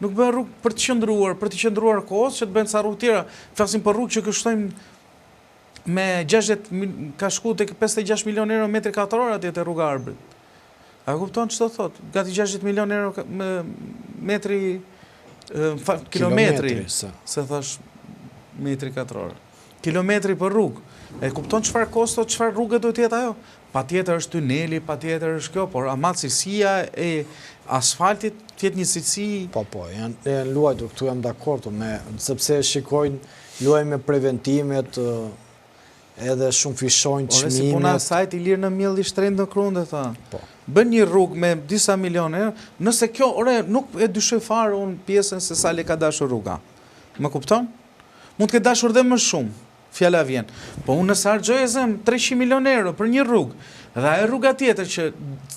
Nuk bëhen rrugë për të qëndruar kohës, që të bëhen sa rrugë tjera. Flasim për rrugë që kështojmë me 60, ka shku të 56 milion euro metri katror atje të rruga Arbrit. A kupton që të thot? Gati 60 milion euro metri, kilometri, se thash metri katror. kilometri për rrugë. E kupton çfarë kosto, çfarë rrugë do të jetë ajo? Patjetër është tuneli, patjetër është kjo, por ama cilësia e asfaltit të jetë një cilësi. Po, janë luajtur, këtu jam dakord sepse shikojnë luaj me preventimet, edhe shumë fishojnë çmimet. Ore, si puna sajt i lirë në mjell i shtrenjtë në Krunde, tha. Po. Bën një rrugë me disa milionë euro, nëse kjo, nuk e dyshoj fare unë pjesën se sa le ka dashur rruga. Më kupton? Mund të ketë dashur dhe më shumë, fjala vjen. Po unë nëse harxoj 300 milionë euro për një rrugë, dhe ajo rruga tjetër që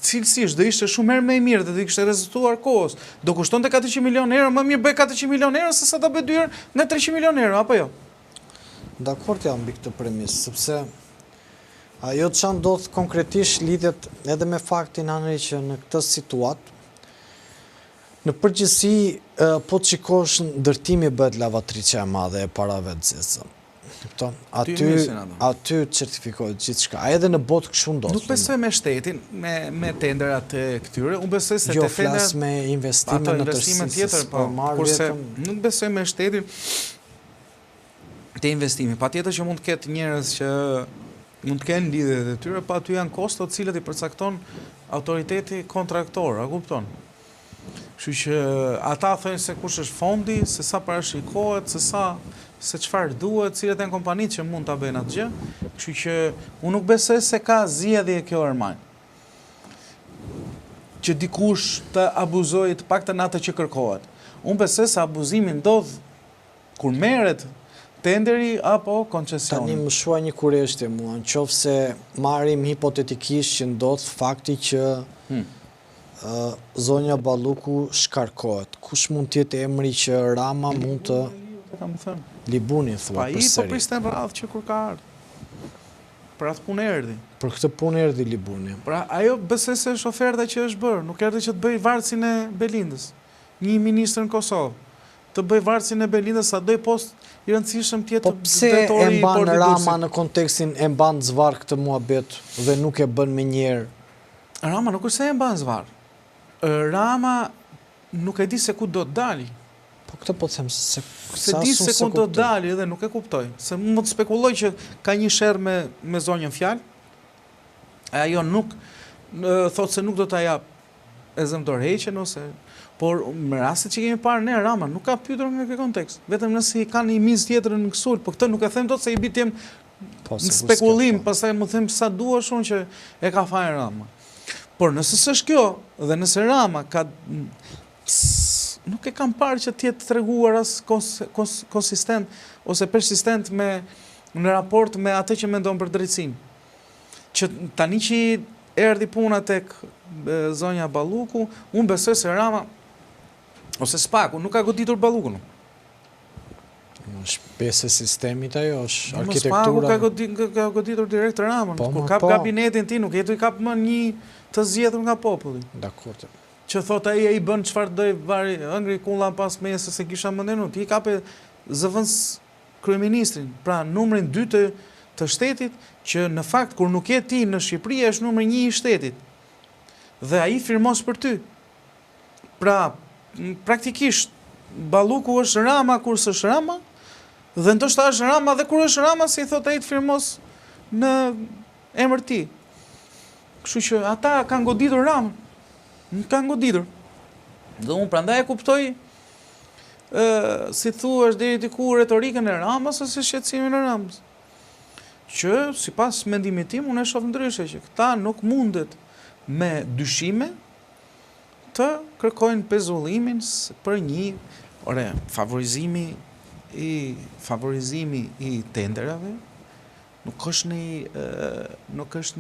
cilësisht do ishte shumë herë më e mirë dhe do kishte rezultuar kohës, do kushtonte 400 milionë euro, më mirë bëj 400 milionë euro se sa ta bëj 2 herë nga 300 milionë euro, apo jo? Dakord jam mbi këtë premis, sepse ajo që ndodh konkretisht lidhet edhe me faktin anëri që në këtë situatë, në përgjithësi, po të shikosh ndërtimi bëhet lavatriçja e madhe e parave të zezë. Aty certifikohet gjithçka. Edhe në botë kështu ndodh. Nuk besoj me shtetin, me tenderat e këtyre, unë besoj se jo flas me investime në tërësi tjetër, po kurse nuk besoj me shtetin te investimi. Patjetër që mund të ketë njerëz që mund të kenë lidhje të tyre, pa aty janë kosto të cilët i përcakton autoriteti kontraktor, a kupton? Kështu që ata thonë se kush është fondi, se sa parashikohet, se çfarë duhet, cilat janë kompanitë që mund ta bëjnë atë gjë. Kështu që unë nuk besoj se ka zgjedhje kjo Erman. Që dikush të abuzojë të paktën atë që kërkohet. Unë besoj se abuzimi ndodh kur merret tenderi apo koncesioni. Tani më shua një kurështje mua, nëse marrim hipotetikisht që ndodh fakti që zonja Balluku shkarkohet. Kush mund të jetë emri që Rama mund të Libuni thua përsëri. Pa i po pristen radhë që kur ka ardhur. Për atë punë erdhi. Për këtë punë erdhi Libuni. Pra ajo besoj se është oferta që është bërë, nuk erdhi që të bëj varësin e Belindës. Një ministër në Kosovë të bëj varësin e Belindës, sa doj post i rëndësishëm tjetë po pse e mban Rama në kontekstin e mban zvar këtë muhabet dhe nuk e bën me njerë? Rama nuk është se e mban zvar. Rama nuk e di se ku do të dali. Po këtë po të them se di se ku do të dali dhe nuk e kuptoj. Se më të spekuloj që ka një sherr me zonjën fjalë, ajo nuk thotë se nuk do ta jap e zëmtorheqen ose por me rastet që kemi parë ne Rama nuk ka pyetur nga ky kontekst. Vetëm nëse i kanë një miz tjetër në kësul, po këtë nuk e them dot se i bitem në spekullim, pastaj më them sa duash unë që e ka fajin Rama. Por nëse s'është kjo dhe nëse Rama ka nuk e kam parë që t'jetë treguar as konsistent ose persistent në raport me atë që mendon për drejtësinë. Që tani që erdhi puna tek zonja Balluku, unë besoj se Rama ose Spaku nuk ka goditur Ballukun. Është pjesë e sistemit ajo, është arkitektura. Spaku ka goditur direkt Ramën. Kur kap kabinetin ti nuk jetu i kap më një të zgjedhur nga populli. Dakord. Që thot ai i bën çfarë do vari ëngri kulla pas mesës se kisha mendenu. Ti i kape zëvendës kryeministrin, pra numrin 2 të shtetit, që në fakt kur nuk je ti në Shqipëri është numri 1 i shtetit. Dhe ai firmos për ty. Pra praktikisht Balluku është Rama kur s'është Rama, dhe ndoshta është Rama dhe kur është Rama si thot ai të firmos në emër ti. Kështu që ata kanë goditur Ramën. Nuk kanë goditur. Dhe unë prandaj e kuptoj si thuash deri diku retorikën e Ramës ose shqetësimin e Ramës. Që sipas mendimit tim unë e shoh ndryshe që këta nuk mundet me dyshime të kërkojnë pezullimin për një favorizimi i tenderave. Nuk është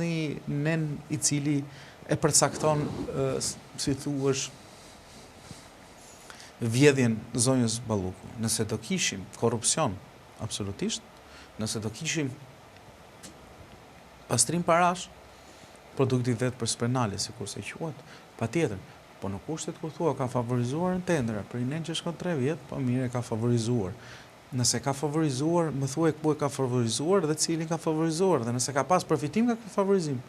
një nen i cili e përcakton, si thuash, vjedhjen zonjës Balluku. Nëse do kishim korrupsion, absolutisht, nëse do kishim pastrim parash, produktivitet personale, sikur se quhet, patjetër, po në kushtet kur thua ka favorizuar në tendera, për një që shkon 3 vjet, po mirë e ka favorizuar. Nëse ka favorizuar, më thuaj ku e ka favorizuar dhe cilin ka favorizuar, dhe nëse ka pas përfitim ka favorizim.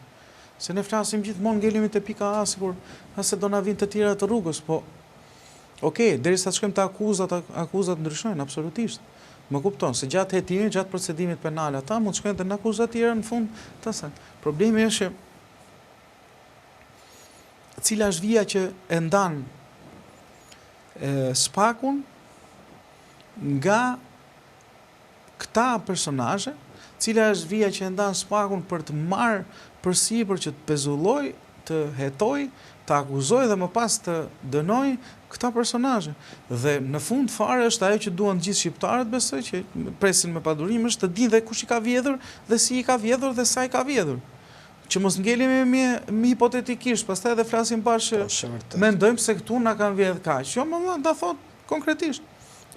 Se ne flasim gjithmonë ngelemi te pika A, sikur se do na vinë të tjera të rrugës, po derisa të shkojmë te akuzat ndryshojnë absolutisht. Më kupton, se gjatë hetimit, gjatë procedimit penal, ata mund të shkojnë të në akuzat tjera në fund të asaj. Problemi është që cila është vija që e ndan SPAK-un nga këta personazhe, cila është vija që e ndan SPAK-un për të marrë përsipër që të pezulloj, të hetoj, të akuzoj dhe më pas të dënoj këta personazhe. Dhe në fund fare është ajo që duan gjithë shqiptarët, besoj, që presin me padurim, është të dinë dhe kush i ka vjedhur dhe si i ka vjedhur dhe sa i ka vjedhur. Që mos ngelimi me hipotetikisht, pastaj edhe flasim bashkë, mendojmë se këtu na kanë vjedhur kaq. Jo, më da thot konkretisht.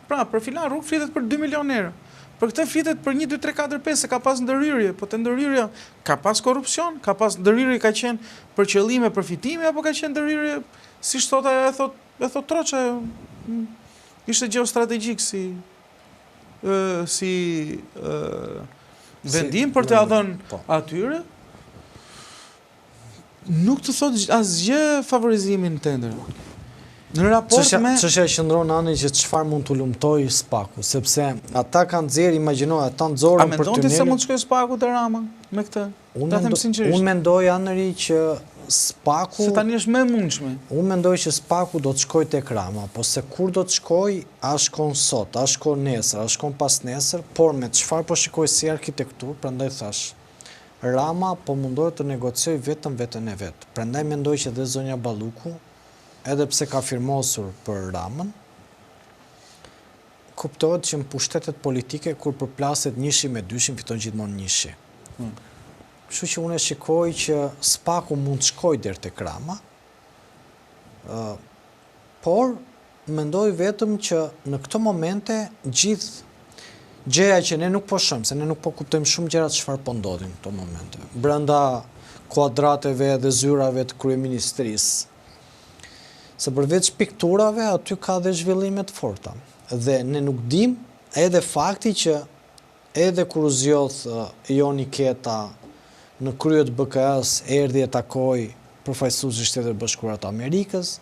Pra, për filan rrugë flitet për 2 milion euro. Për këtë flitet për 1, 2, 3, 4, 5 se ka pas ndërhyrje, po të ndërhyrja ka pas korrupsion, ka pas ndërhyrje ka qenë për qëllime përfitimi apo ka qenë ndërhyrje si thot ajo e thot Troça, ishte geostrategjik si vendim për të dhënë atyre. Nuk të thot asgjë favorizimin tender. Në raport me... Çështja qëndron ani që çfarë mund të lumtoj SPAK-u, sepse ata kanë nxjerr, imagjino, ata nxorën për tunelin. A mendon se mund të shkojë SPAK-u te Rama me këtë? Ta them sinqerisht. Unë mendoj anëri që SPAK-u... Se tani është më e mundshme. Unë mendoj që SPAK-u do të shkojë tek Rama, po se kur do të shkojë, a shkon sot, a shkon nesër, a shkon pas nesër, por me çfarë po shikoj si arkitektur, prandaj thash, Rama po mundohet të negociojë vetëm veten e vet. Prandaj mendoj që dhe zonja Balluku, edhe pse ka firmosur për Ramën, kuptohet që në pushtetet politike, kur përplaset njëshi me dyshin, fiton gjithmonë njëshi. Kështu që unë e shikoj që SPAK-u mund të shkojë deri tek Rama, por mendoj vetëm që në këto momente gjithë gjëja që ne nuk po shohim, se ne nuk po kuptojmë shumë gjërat çfarë po ndodhin në këto momente. Brenda kuadrateve dhe zyrave të kryeministrisë. Se përveç pikturave, aty ka dhe zhvillime të forta. Dhe ne nuk dim, edhe fakti që edhe kur u zgjodh Joni Keta në krye të BKS erdhi e takoi përfaqësuesi i Shtetit Bashkuar të Amerikës,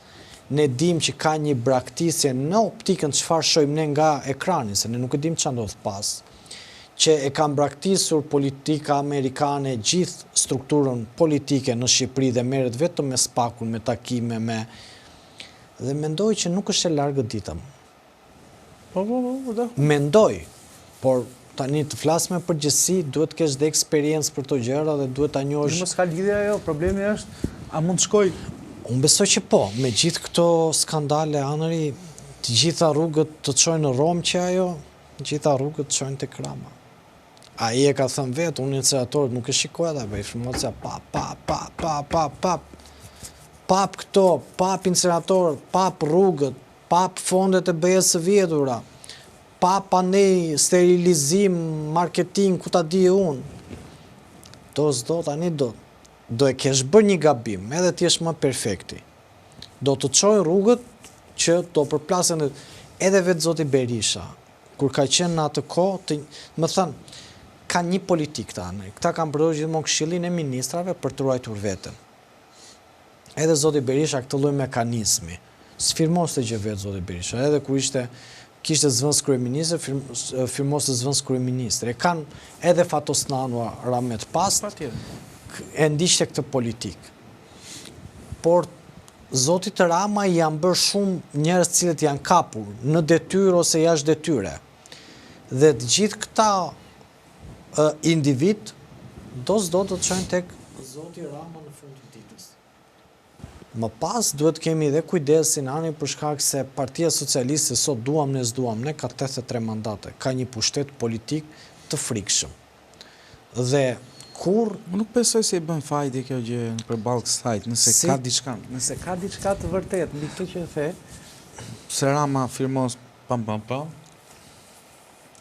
ne dim që ka një braktisje në optikën çfarë shohim ne nga ekrani, se ne nuk e dim çfarë ndodh pas, që e kanë braktisur politika amerikane gjithë strukturën politike në Shqipëri dhe merret vetëm me SPAK-un, me takime, dhe mendoj që nuk është e largët ditëm. Mendoj, por tani të flas me përgjithësi, duhet të kesh dhe eksperiencë për to gjëra dhe duhet ta njohësh. Mos ka lidhje ajo, problemi është a mund të shkoj. Unë besoj që po, me gjithë këto skandale anëri, të gjitha rrugët të çojnë në Rom që ajo, të gjitha rrugët të çojnë tek Rama. Ai e ka thënë vetë, unë inceneratorët nuk e shikoj ata, bëj informacia pap këto, pap incineratorët, pap rrugët, pap fondet e BE së vjedhura, pap anej sterilizim, marketing, ku ta di unë. Do tani do e kesh bërë një gabim, edhe ti jesh më perfekti. Do të çojë rrugët që do përplasen edhe vetë zoti Berisha, kur ka qenë në atë kohë, më thënë, ka një politik tani. Këta kanë përdorur gjithmonë Këshillin e Ministrave për të ruajtur veten. Edhe zoti Berisha këtë lloj mekanizmi. S'firmoste gjë vetë zoti Berisha, edhe kur kishte zvëns kryeministër, firmoste zvëns kryeministër. E kanë edhe Fatosnanu Ramet pas, e ndiqte këtë politik. Por zotit Rama janë bërë shumë njerëz cilët janë kapur në detyrë ose jashtë detyre. Dhe të gjithë këta individ do të çojnë tek zoti Rama në fund të ditës. Më pas duhet kemi edhe kujdesin ani për shkak se Partia Socialiste sot duam ne s'duam ne ka 83 mandate, ka një pushtet politik të frikshëm. Dhe kur nuk besoj se i bën fajde kjo gjë përballë kësaj, nëse ka diçka të vërtetë mbi këtë që e the, se Rama firmos pam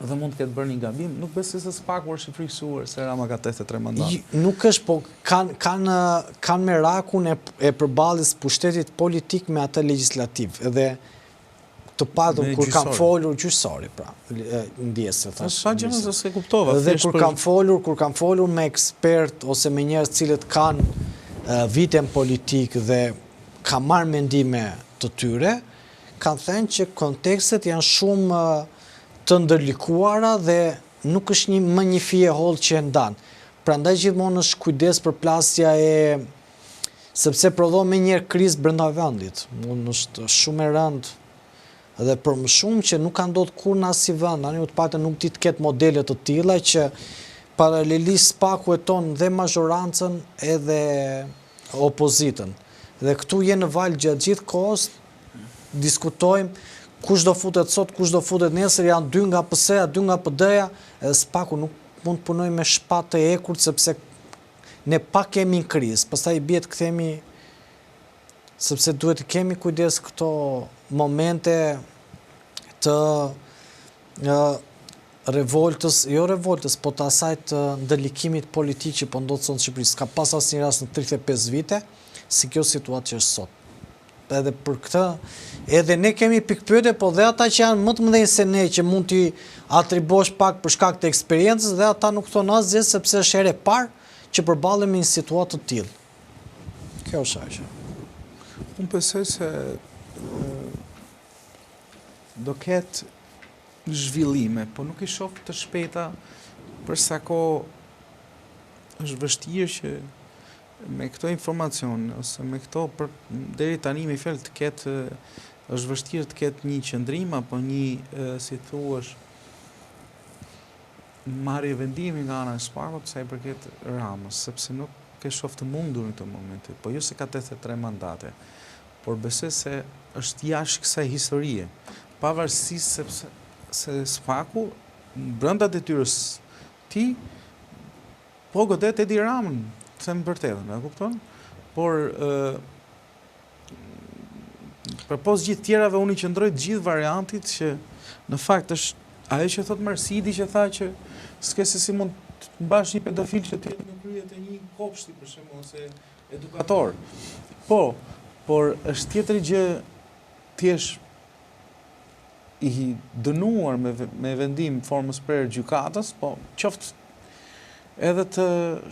dhe mund të ketë bërë një gabim, nuk besoj se SPAK-u është i friksuar se Rama ka 83 mandate. Nuk është, po kanë merakun e përballjes pushtetit politik me atë legjislativ, edhe të padur kur kam folur gjyqësori, pra, ndjesë thash. Sa gjë se s'e kuptova. Dhe kur kam folur me ekspert ose me njerëz cilët kanë viten politik dhe ka marrë mendime të tyre, kanë thënë që kontekstet janë shumë të ndërlikuara dhe nuk është më një fije hollë që e ndan. Prandaj gjithmonë është kujdes për plasja sepse prodhon me njerë krizë brenda vendit. Mund është shumë e rëndë dhe për më shumë që nuk ka ndodhur kur në asnjë vend, tani të paktën nuk di të ketë modele të tilla që paralelisht SPAK-u e ton dhe mazhorancën edhe opozitën. Dhe këtu je në valë gjatë gjithë kohës, diskutojmë kush do futet sot, kush do futet nesër, janë 2 nga PS-ja, 2 nga PD-ja, edhe SPAK-u nuk mund të punoj me shpatë të ekurt sepse ne pak kemi në krizë, pastaj bie të kthemi sepse duhet të kemi kujdes këto momente të revoltës, jo revoltës, po të asaj të ndërlikimit politik që po ndodh sot në Shqipëri. S'ka pas asnjë rast në 35 vite si kjo situatë që është sot. Edhe për këtë, edhe ne kemi pikpyetje, po dhe ata që janë më të mëdhenj se ne që mund t'i atribosh pak për shkak të eksperiencës, dhe ata nuk thonë asgjë sepse është herë e parë që përballemi në situatë të tillë. Kjo është ajo. Unë besoj se do ketë zhvillime, po nuk i shoh të shpejta për sa kohë është vështirë që me këto informacion ose me këto deri tani me fjalë të ketë është vështirë të ketë një qëndrim apo një si thuash marrje vendimi nga ana e SPAK-ut sa i përket Ramës, sepse nuk e shoh të mundur në këtë moment. Po jo se ka 83 mandate, por besoj se është jashtë kësaj historie, pavarësisht sepse se SPAK-u brenda detyrës ti po godet Edi Ramën, të them vërtetën, e kupton? Por përpos gjithë tjerave unë i qëndroj të gjithë variantit që në fakt është ajo që thot Marsidi që tha që s'ke se si mund të mbash një pedofil që të jetë në krye të një kopshti për shembull ose edukator. Por është tjetër gjë ti jesh i dënuar me vendim formës për gjykatës, po qoftë edhe të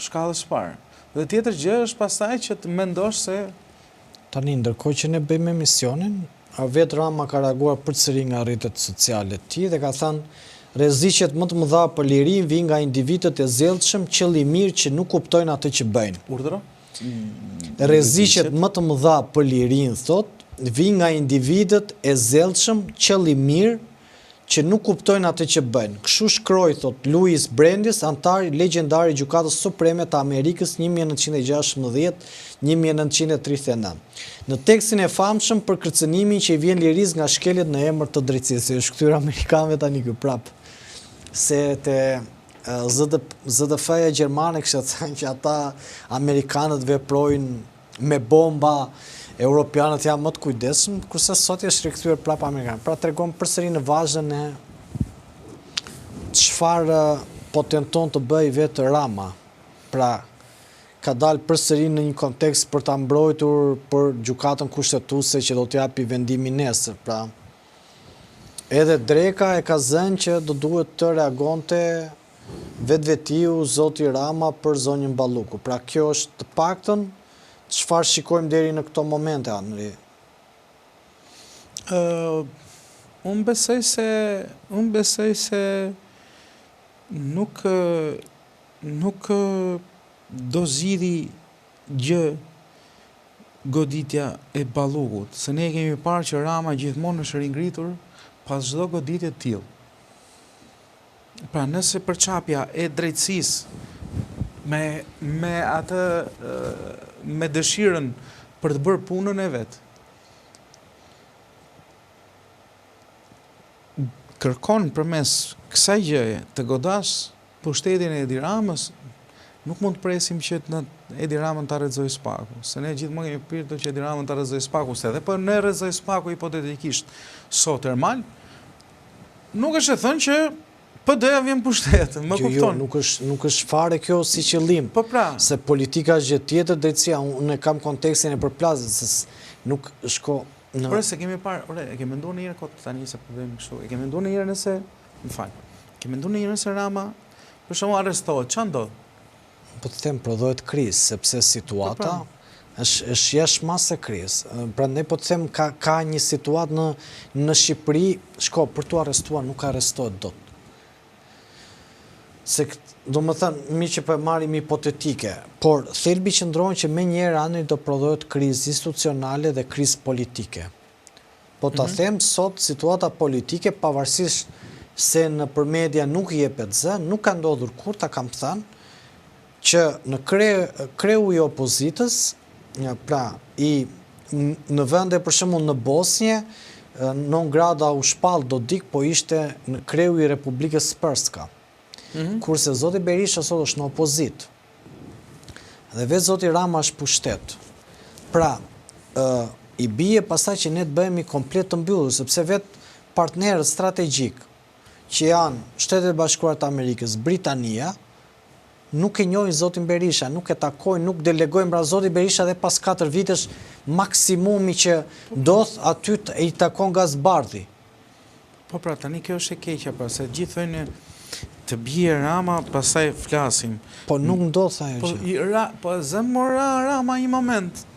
shkallës parë. Dhe tjetër gjë është pastaj që të mendosh se tani ndërkohë që ne bëjmë emisionin, vetë Rama ka reaguar përsëri nga rrjetet sociale të tij dhe ka thënë rreziqet më të mëdha për lirinë vijnë nga individët e zellshëm, qëllimirë që nuk kuptojnë atë që bëjnë. Urdhëro? Rreziqet më të mëdha për lirinë, thot, vijnë nga individët e zellshëm, qëllimirë që nuk kuptojnë atë që bëjnë. Kështu shkroi, thot Louis Brandeis, antar legjendar i Gjykatës Supreme të Amerikës 1916-1939. Në tekstin e famshëm për kërcënimin që i vjen lirisë nga shkeljet në emër të drejtësisë. Është kthyer amerikanëve tani ky prap. Se te ZDF-ja gjermane kishte thënë që ata amerikanët veprojnë me bomba, europianët janë më të kujdesshëm, kurse sot është rikthyer prapë amerikanë. Pra tregon përsëri në vazhdën e çfarë po tenton të bëjë vetë Rama. Pra ka dalë përsëri në një kontekst për ta mbrojtur për gjykatën kushtetuese që do të japi vendimin nesër. Pra edhe Dreka e ka zënë që do duhet të reagonte vetvetiu zoti Rama për zonjën Balluku. Pra kjo është të paktën çfarë shikojmë deri në këto momente, Anri? Unë besoj se nuk do zgjidhi gjë goditja e Ballukut, se ne kemi parë që Rama gjithmonë është ringritur pas çdo goditje të tillë. Pra nëse përçapja e drejtësisë me atë me dëshirën për të bërë punën e vet kërkon përmes kësaj gjëje të godas pushtetin e Edi Ramës, nuk mund të presim që Edi Ramën ta rrezojë SPAK-u, se ne gjithmonë kemi pirtur që Edi Ramën ta rrezojë SPAK-u, se edhe po ne rrezoj SPAK-u hipotetikisht sot Ermal, nuk është e thënë që PD-ja vjen pushtet, më kupton. Nuk është fare kjo si qëllim. Po pra, se politika është gjë tjetër, drejtësia, unë e kam kontekstin e përplasjes, nuk shko në... Por se kemi parë, e kemi menduar një herë kot tani se po bëjmë kështu. E kemi menduar një herë nëse, më fal. Kemi menduar një herë nëse Rama për shkakun arrestohet, ç'a ndodh? Po të them prodhohet krizë, sepse situata është jashtë masë e krizë. Prandaj po të them ka një situatë në Shqipëri, për t'u arrestuar nuk arrestohet dot. Se do më thënë, mi që për marim hipotetike, por thelbi qëndron që me njerë anë do prodhohet krizë institucionale dhe krizë politike. Po të them, sot situata politike, pavarësisht se në për media nuk jepet zë, nuk ka ndodhur kur, ta kam thënë, që në kreu i opozitës, pra në vende për shembull në Bosnje, non grada u shpall Dodik, po ishte në kreu i Republikës Srpska. Kurse zoti Berisha sot është në opozit. Dhe vetë zoti Rama është pushtet. Pra, i bie pastaj që ne të bëhemi komplet të mbyllur, sepse vetë partnerët strategjik që janë Shtetet Bashkuara të Amerikës, Britania, nuk e njohin zotin Berisha, nuk e takojnë, nuk delegojnë, pra zoti Berisha dhe pas 4 vitesh maksimumi që doth aty i takon Gazbardhi. Po pra, tani kjo është e keqja, pra se gjithë thënë të bie Rama, pastaj flasim. Po nuk ndodh ajo që. Po zemora Rama një moment.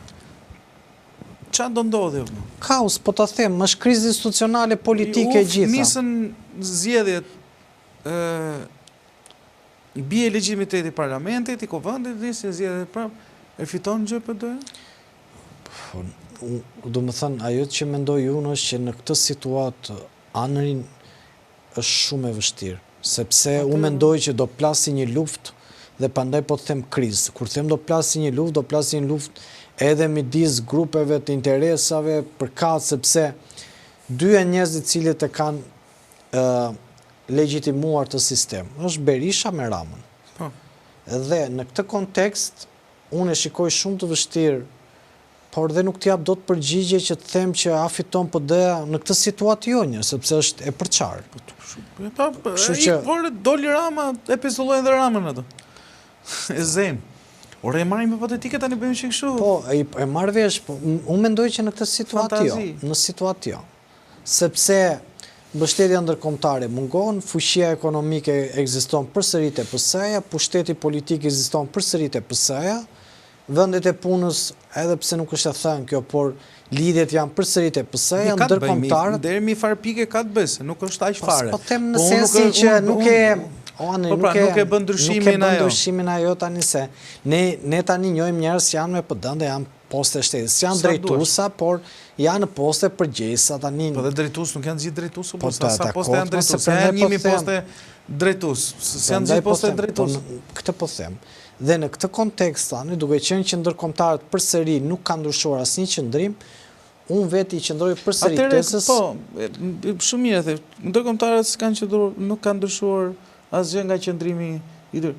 Qa do ndodhë? Kaos, po të them, është krizë institucionale, politike e gjitha. Nisën zgjedhjet, bie legitimiteti i parlamentit, i kuvendit, nisën zgjedhjet prapë, e fiton GPD? Do më thënë, ajo që mendoj unë është që në këtë situatë anërin është shumë e vështirë, sepse unë mendoj që do plasi një luftë dhe pandaj po të them krizë. Kur them do plasi një luftë edhe midis grupeve të interesave përkat, sepse dy e njerëzit cilët e kanë legjitimuar të sistem, është Berisha me Ramën. Dhe në këtë kontekst, unë e shikoj shumë të vështirë, por dhe nuk t'jap do të përgjigje që të them që a fiton PD-ja në këtë situatë jonjë, sepse është e përqarë. Doli Rama, e pizullojnë dhe Ramën ato. E zemë. Ore e marrim hipotetike tani bëjmë që kështu. Po, e marrë vesh, unë mendoj që në këtë situatë jo, sepse mbështetja ndërkombëtare mungon, fuqia ekonomike ekziston përsëri te PS-ja, pushteti politik ekziston përsëri te PS-ja, vendet e punës, edhe pse nuk është e thënë kjo, por lidhjet janë përsëri te PS-ja, ndërkombëtarët. Deri mi farë pike ka të bëjë, nuk është aq fare. Po them në sensin që nuk e nuk e bën ndryshimin ajo tani se ne tani njohim njerëz që janë me PD-n dhe janë poste shtetit. Janë drejtuesa, por janë poste përgjegjësa tani. Po dhe drejtues nuk janë gjithë drejtues, po sa poste janë drejtues. Janë 1000 poste drejtues. Janë gjithë poste drejtues. Këtë po them. Dhe në këtë kontekst tani, duke qenë që ndërkombëtarët përsëri nuk kanë ndryshuar asnjë qëndrim, unë vetë i qëndroj përsëri tesës. Po, shumë mirë the. Ndërkombëtarët nuk kanë ndryshuar asgjë nga qëndrimi i tyre.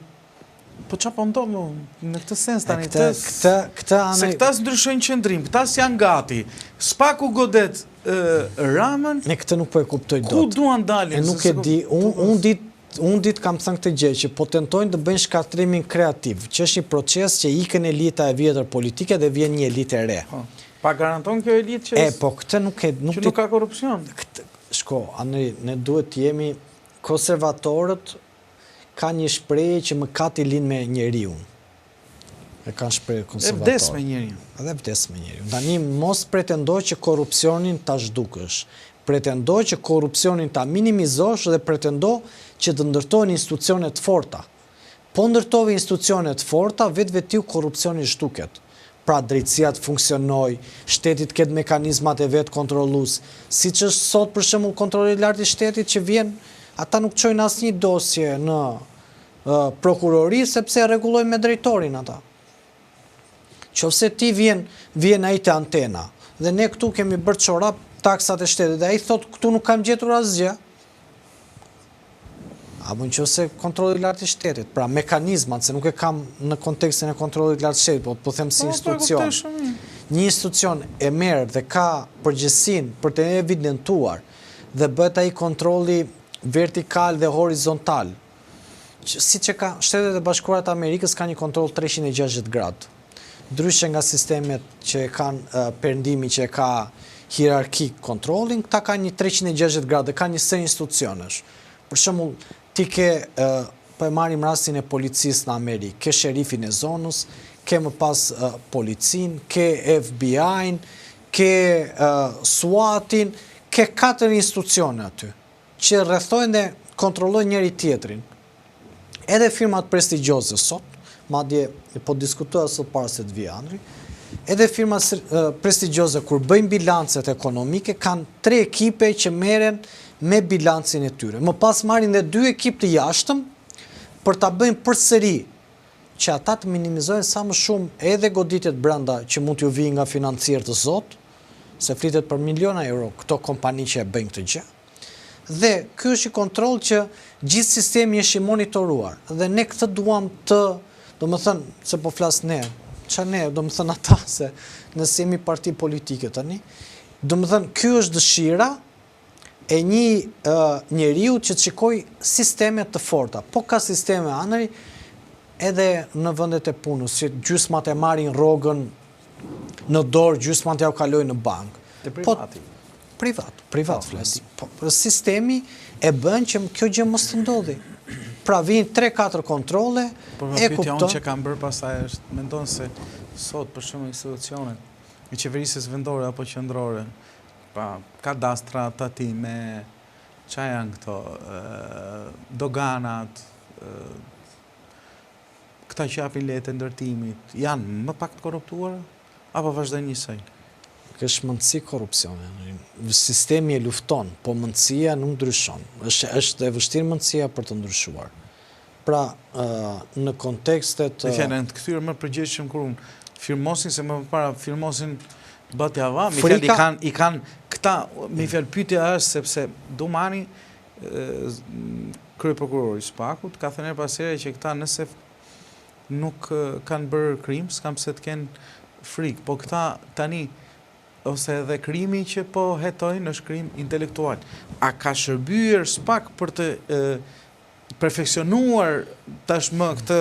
Po çfarë po ndodh në këtë sens tani? Se këta ndryshojnë qëndrim, këta janë gati. Spaku godet Ramën. Ne këtë nuk po e kuptoj dot. Ku duan dalin? Nuk e di. Unë ditë kam thënë këtë gjë që po tentojnë të bëjnë shkatrimin kreativ, që është një proces që ikën elita e vjetër politike dhe vjen një elitë e re. Pa garanton kjo elitë që po këtë nuk ka korrupsion. Shko, ne duhet të jemi konservatorët. Ka një shprehje që mëkati lind me njeriu. E kanë shprehje konservatorë. Vdes me njeriu. Edhe vdes me njeriu. Tani mos pretendoj që korrupsionin ta zhdukësh. Pretendoj që korrupsionin ta minimizosh dhe pretendoj që të ndërtohen institucione të forta. Po ndërtove institucione të forta, vetë korrupsioni zhduket. Pra drejtësia të funksionoj, shtetit ketë mekanizmat e vetë kontrollues, siç është sot për shembull kontrolli i lartë i shtetit që vjen. Ata nuk çojnë asnjë dosje në prokurori sepse e rregullojnë me drejtorin ata. Qofse ti vjen ai te antena dhe ne këtu kemi bërë çorap taksat e shtetit dhe ai thot këtu nuk kam gjetur asgjë. Apo nëse kontrolli i lartë i shtetit, pra mekanizmat, se nuk e kam në kontekstin e kontrollit lartë të shtetit, po them si institucion. Një institucion e merr dhe ka përgjegjësinë për të evidentuar dhe bëhet ai kontrolli vertikal dhe horizontal. Siç e ka Shtetet e Bashkuara të Amerikës ka një kontroll 360 gradë. Ndryshe nga sistemet që kanë perëndimi që ka hierarkik kontrollin, këta ka një 360 gradë, ka një sër institucionesh. Për shembull, ti ke po e marrim rastin e policisë në Amerikë, ke sherifin e zonës, ke më pas policin, ke FBI-n, ke SWAT-in, ke 4 institucione aty, që rrethojnë dhe kontrollojnë njëri tjetrin. Edhe firmat prestigjioze sot, madje po diskutoja sot para se të vi Andri, edhe firmat prestigjioze kur bëjnë bilancet ekonomike, kanë 3 ekipe që merren me bilancin e tyre. Më pas marrin dhe 2 ekip të jashtëm për ta bëjnë përsëri që ata të minimizojnë sa më shumë edhe goditjet brenda që mund t'ju vijë nga financier të zot, se flitet për miliona euro këto kompani që e bëjnë këtë gjë. Dhe ky është i kontroll që gjithë sistemi është i monitoruar. Dhe ne këtë duam të, domethënë, se po flas ne, ç'a ne, domethënë ata se nëse jemi parti politike tani, domethënë ky është dëshira e një njeriu që të shikoj sisteme të forta. Po ka sisteme anëri edhe në vendet e punës, që gjysmat e marrin rrogën në dorë, gjysmat ja u kalojnë në bankë. Te privati. Privat flas. Po sistemi e bën që kjo gjë mos të ndodhi. Pra vijnë 3-4 kontrolle, e kupton. Unë që kam bërë pastaj është, mendon se sot për shembull institucionet e qeverisjes vendore apo qendrore, pa kadastra, tatime, çfarë janë këto, doganat, këta që japin letë ndërtimit, janë më pak të korruptuara apo vazhdojnë njësoj? Është mundësi korrupsione. Sistemi e lufton, po mundësia nuk ndryshon. Është e vështirë mundësia për të ndryshuar. Pra, në kontekstet... Në fjalën të këtyre më përgjithshëm kur firmosin, se më para firmosin Batjava, i kanë këta, me fjalë pyetja është sepse Domani, kryeprokurori i Spakut, ka thënë pasere që këta nëse nuk kanë bërë krim, s'kam pse të kenë frikë, po këta tani ose edhe krimi që po hetojnë është krim intelektual. A ka shërbyer Spak për të perfeksionuar tashmë këtë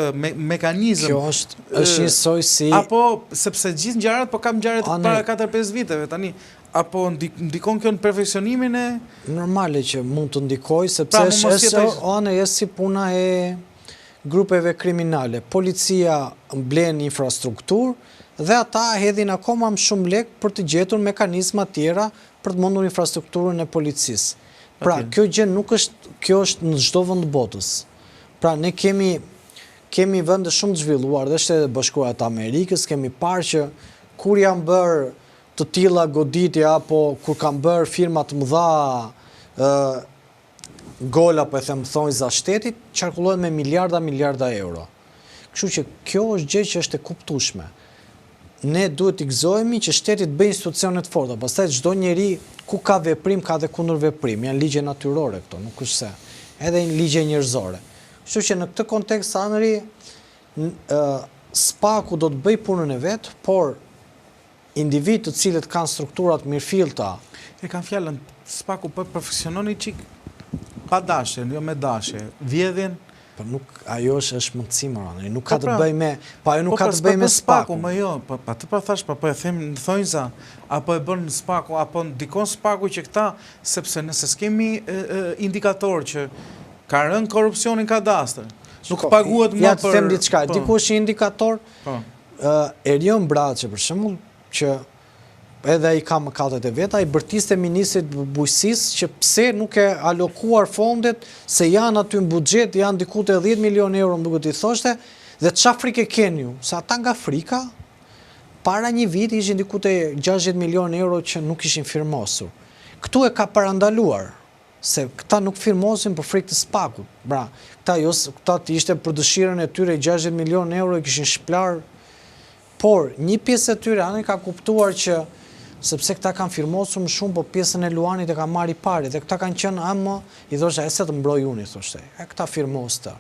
mekanizëm? Kjo është njësoj si... Apo, sepse gjithë ngjarjet po kam ngjarje të para 4-5 viteve tani, apo ndikon kjo në perfeksionimin e... Normale që mund të ndikoj, sepse është si puna e grupeve kriminale. Policia mblen infrastrukturë, dhe ata hedhin akoma më shumë lek për të gjetur mekanizma tjera për të mundur infrastrukturën e policisë. Pra, kjo gjë nuk është, kjo është në çdo vend të botës. Pra, ne kemi vende shumë të zhvilluar, dhe Shtetet e Bashkuara të Amerikës, kemi parë që kur janë bërë të tilla goditje apo kur kanë bërë firma të mëdha gola, po e them thonjza shtetit, qarkullohen me miliarda euro. Kështu që kjo është gjë që është e kuptueshme. Ne duhet të gëzohemi që shteti të bëjë institucione të forta, pastaj çdo njeri ku ka veprim ka dhe kundër veprim, janë ligje natyrore këto, nuk është se, edhe ligje njerëzore. Kështu që në këtë kontekst anëri Spaku do të bëj punën e vet, por individ të cilët kanë strukturat mirëfillta, e kanë fjalën Spaku po perfeksiononi çik pa dashje, jo me dashje, vjedhjen. Po nuk, ajo është mundësi morale, nuk ka të bëj me, po ajo nuk ka të bëj me Spaku. Më jo, pa të thash, po e them në thonjza, apo e bën Spaku, apo ndikon Spaku që këta, sepse nëse s'kemi indikator që ka rënë korrupsionin kadastër, nuk paguhet më për... Ja të them diçka, dikush një indikator, Erion Braçe, për shembull, që edhe ai ka mëkatet e veta, i bërtiste ministrit bujqësisë që pse nuk e alokuar fondet, se janë aty në buxhet, janë diku te 10 milion euro, më duket i thoshte, dhe çfarë frikë keni ju? Se ata nga frika, para një viti ishin diku te 60 milion euro që nuk ishin firmosur. Këtu e ka parandaluar, se këta nuk firmosin për frikë të Spakut. Pra, këta të ishte për dëshirën e tyre 60 milion euro i kishin shplar, por një pjesë e tyre anë ka kuptuar që sepse këta kanë firmosur më shumë, po pjesën e Luanit e ka marri pari, dhe këta kanë qenë amë, i thoshte, e se të mbroj unë, i thoshte, e këta firmos të.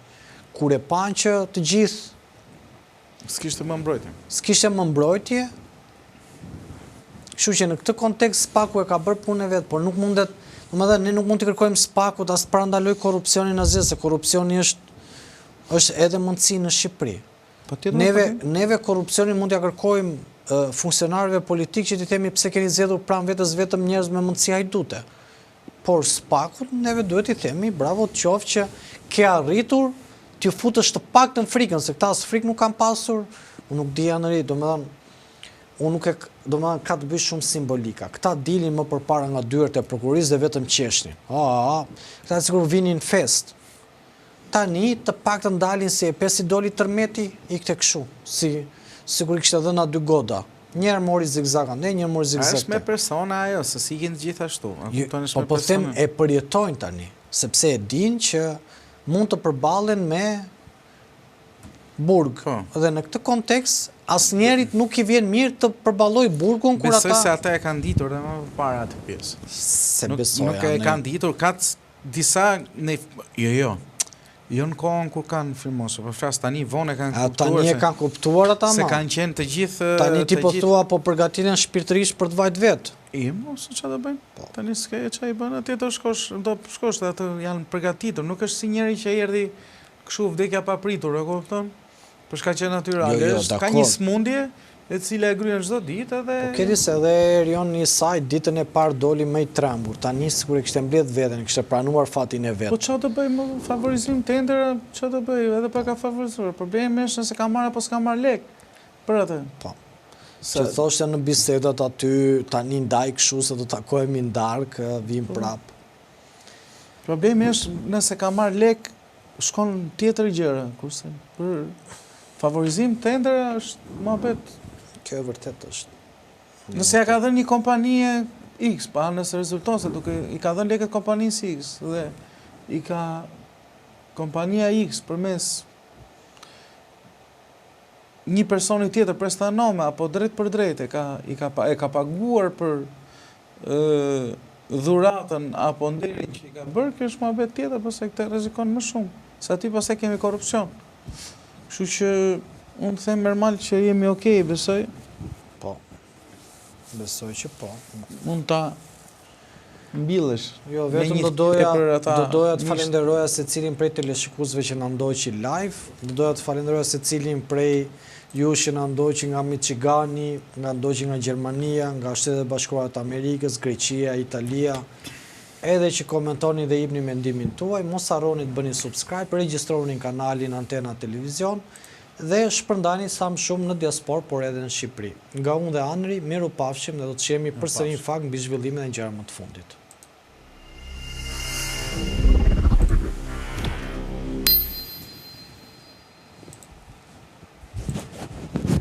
Kur e panë që të gjithë... S'kishte më mbrojtje. S'kishte më mbrojtje, kështu që në këtë kontekst Spaku e ka bërë punë e vetë, por nuk mundet, ne nuk mund të kërkojmë Spakut as të parandaloj korrupsionin asgjë, se korrupsioni është edhe mundësi në Shqipëri. Neve korrupsionin mund t'ja kërkojmë funksionarëve politikë që t'i themi pse keni zgjedhur pranë vetës vetëm njerëz me mundësi hajdute. Por Spakut neve duhet t'i themi bravo të qoftë që ke arritur t'ju futësh të paktën frikën, se këta as frikë nuk kanë pasur unë nuk di Anëri, unë nuk ka të bëj shumë simbolika. Këta dilin më përpara nga dyert e prokurisë dhe vetëm qeshnin. Këta sigur vinin fest. Tani të pak të ndalin si e pesi doli tërmeti, i këte këshu. Sigur i kështë edhe nga 2 goda. Njerë mori zigzag ande, njerë mori zigzag është me persona ajo, se si ikin gjithashtu. Po them e përjetojnë tani, sepse e din që mund të përballen me burg. Dhe në këtë kontekst, asë njerit nuk i vjen mirë të përballoj burgun kur ata... Besoj se ata e kanë ditur dhe më para atë pjesë. Se besoj, nuk e kanë ditur, ka disa... Jo në kohën kur kanë filmosur, për fras tani vonë e kanë kuptuar. Tani e kanë kuptuar ata ma. Se kanë qenë të gjithë... Tani ti po thua po përgatiten shpirtërisht për të vajt vetë. Mos që do bëjnë. Tani s'ke që i bënë, atje do shkosh dhe atë janë përgatitur. Nuk është si njeri që erdhi këshu vdekja pa pritur, e kupton? Për shka që natyrale. Ka një smundje e cila e gryen çdo ditë edhe... Po kedi se edhe Erion Nisaj ditën e parë doli më i trembur. Tani sikur e kishte mbledh veten, kishte pranuar fatin e vet. Po çfarë do bëj më favorizim tender, çfarë do bëj edhe pa ka favorizuar. Problemi është nëse ka marrë apo s'ka marrë lek për atë. Po. Që thoshte në bisedat aty tani ndaj kështu se do takohemi ndark, vim prap. Problemi është nëse ka marrë lek shkon tjetër gjëra, kurse për favorizim tender është mohabet. Kjo e vërtet është. Nëse ja ka dhënë një kompanie X, pa nëse rezulton se duke i ka dhënë lekët kompanisë X dhe i ka kompania X përmes një personi tjetër prestanome apo drejt për drejt e ka paguar për dhuratën apo nderin që i ka bërë, kjo është mohabet tjetër, përse këtë rrezikon më shumë. Se aty pastaj kemi korrupsion. Kështu që unë them normal që jemi okay, besoj. Po. Besoj që po. Mund ta mbillesh. Jo, vetëm do doja të falenderoja secilin prej teleshikuesve që na ndoqi live, do doja të falenderoja secilin prej ju që na ndoqi nga Michigani, nga ndoqi nga Gjermania, nga Shtetet e Bashkuara të Amerikës, Greqia, Italia, edhe që komentoni dhe jepni mendimin tuaj, mos harroni të bëni subscribe, regjistrohuni kanalin Antena Televizion dhe shpërndani sa më shumë në diaspor, por edhe në Shqipëri. Nga unë dhe Anri, miru pafshim dhe do të shihemi përsëri në fakt mbi zhvillimet e gjërave më të fundit.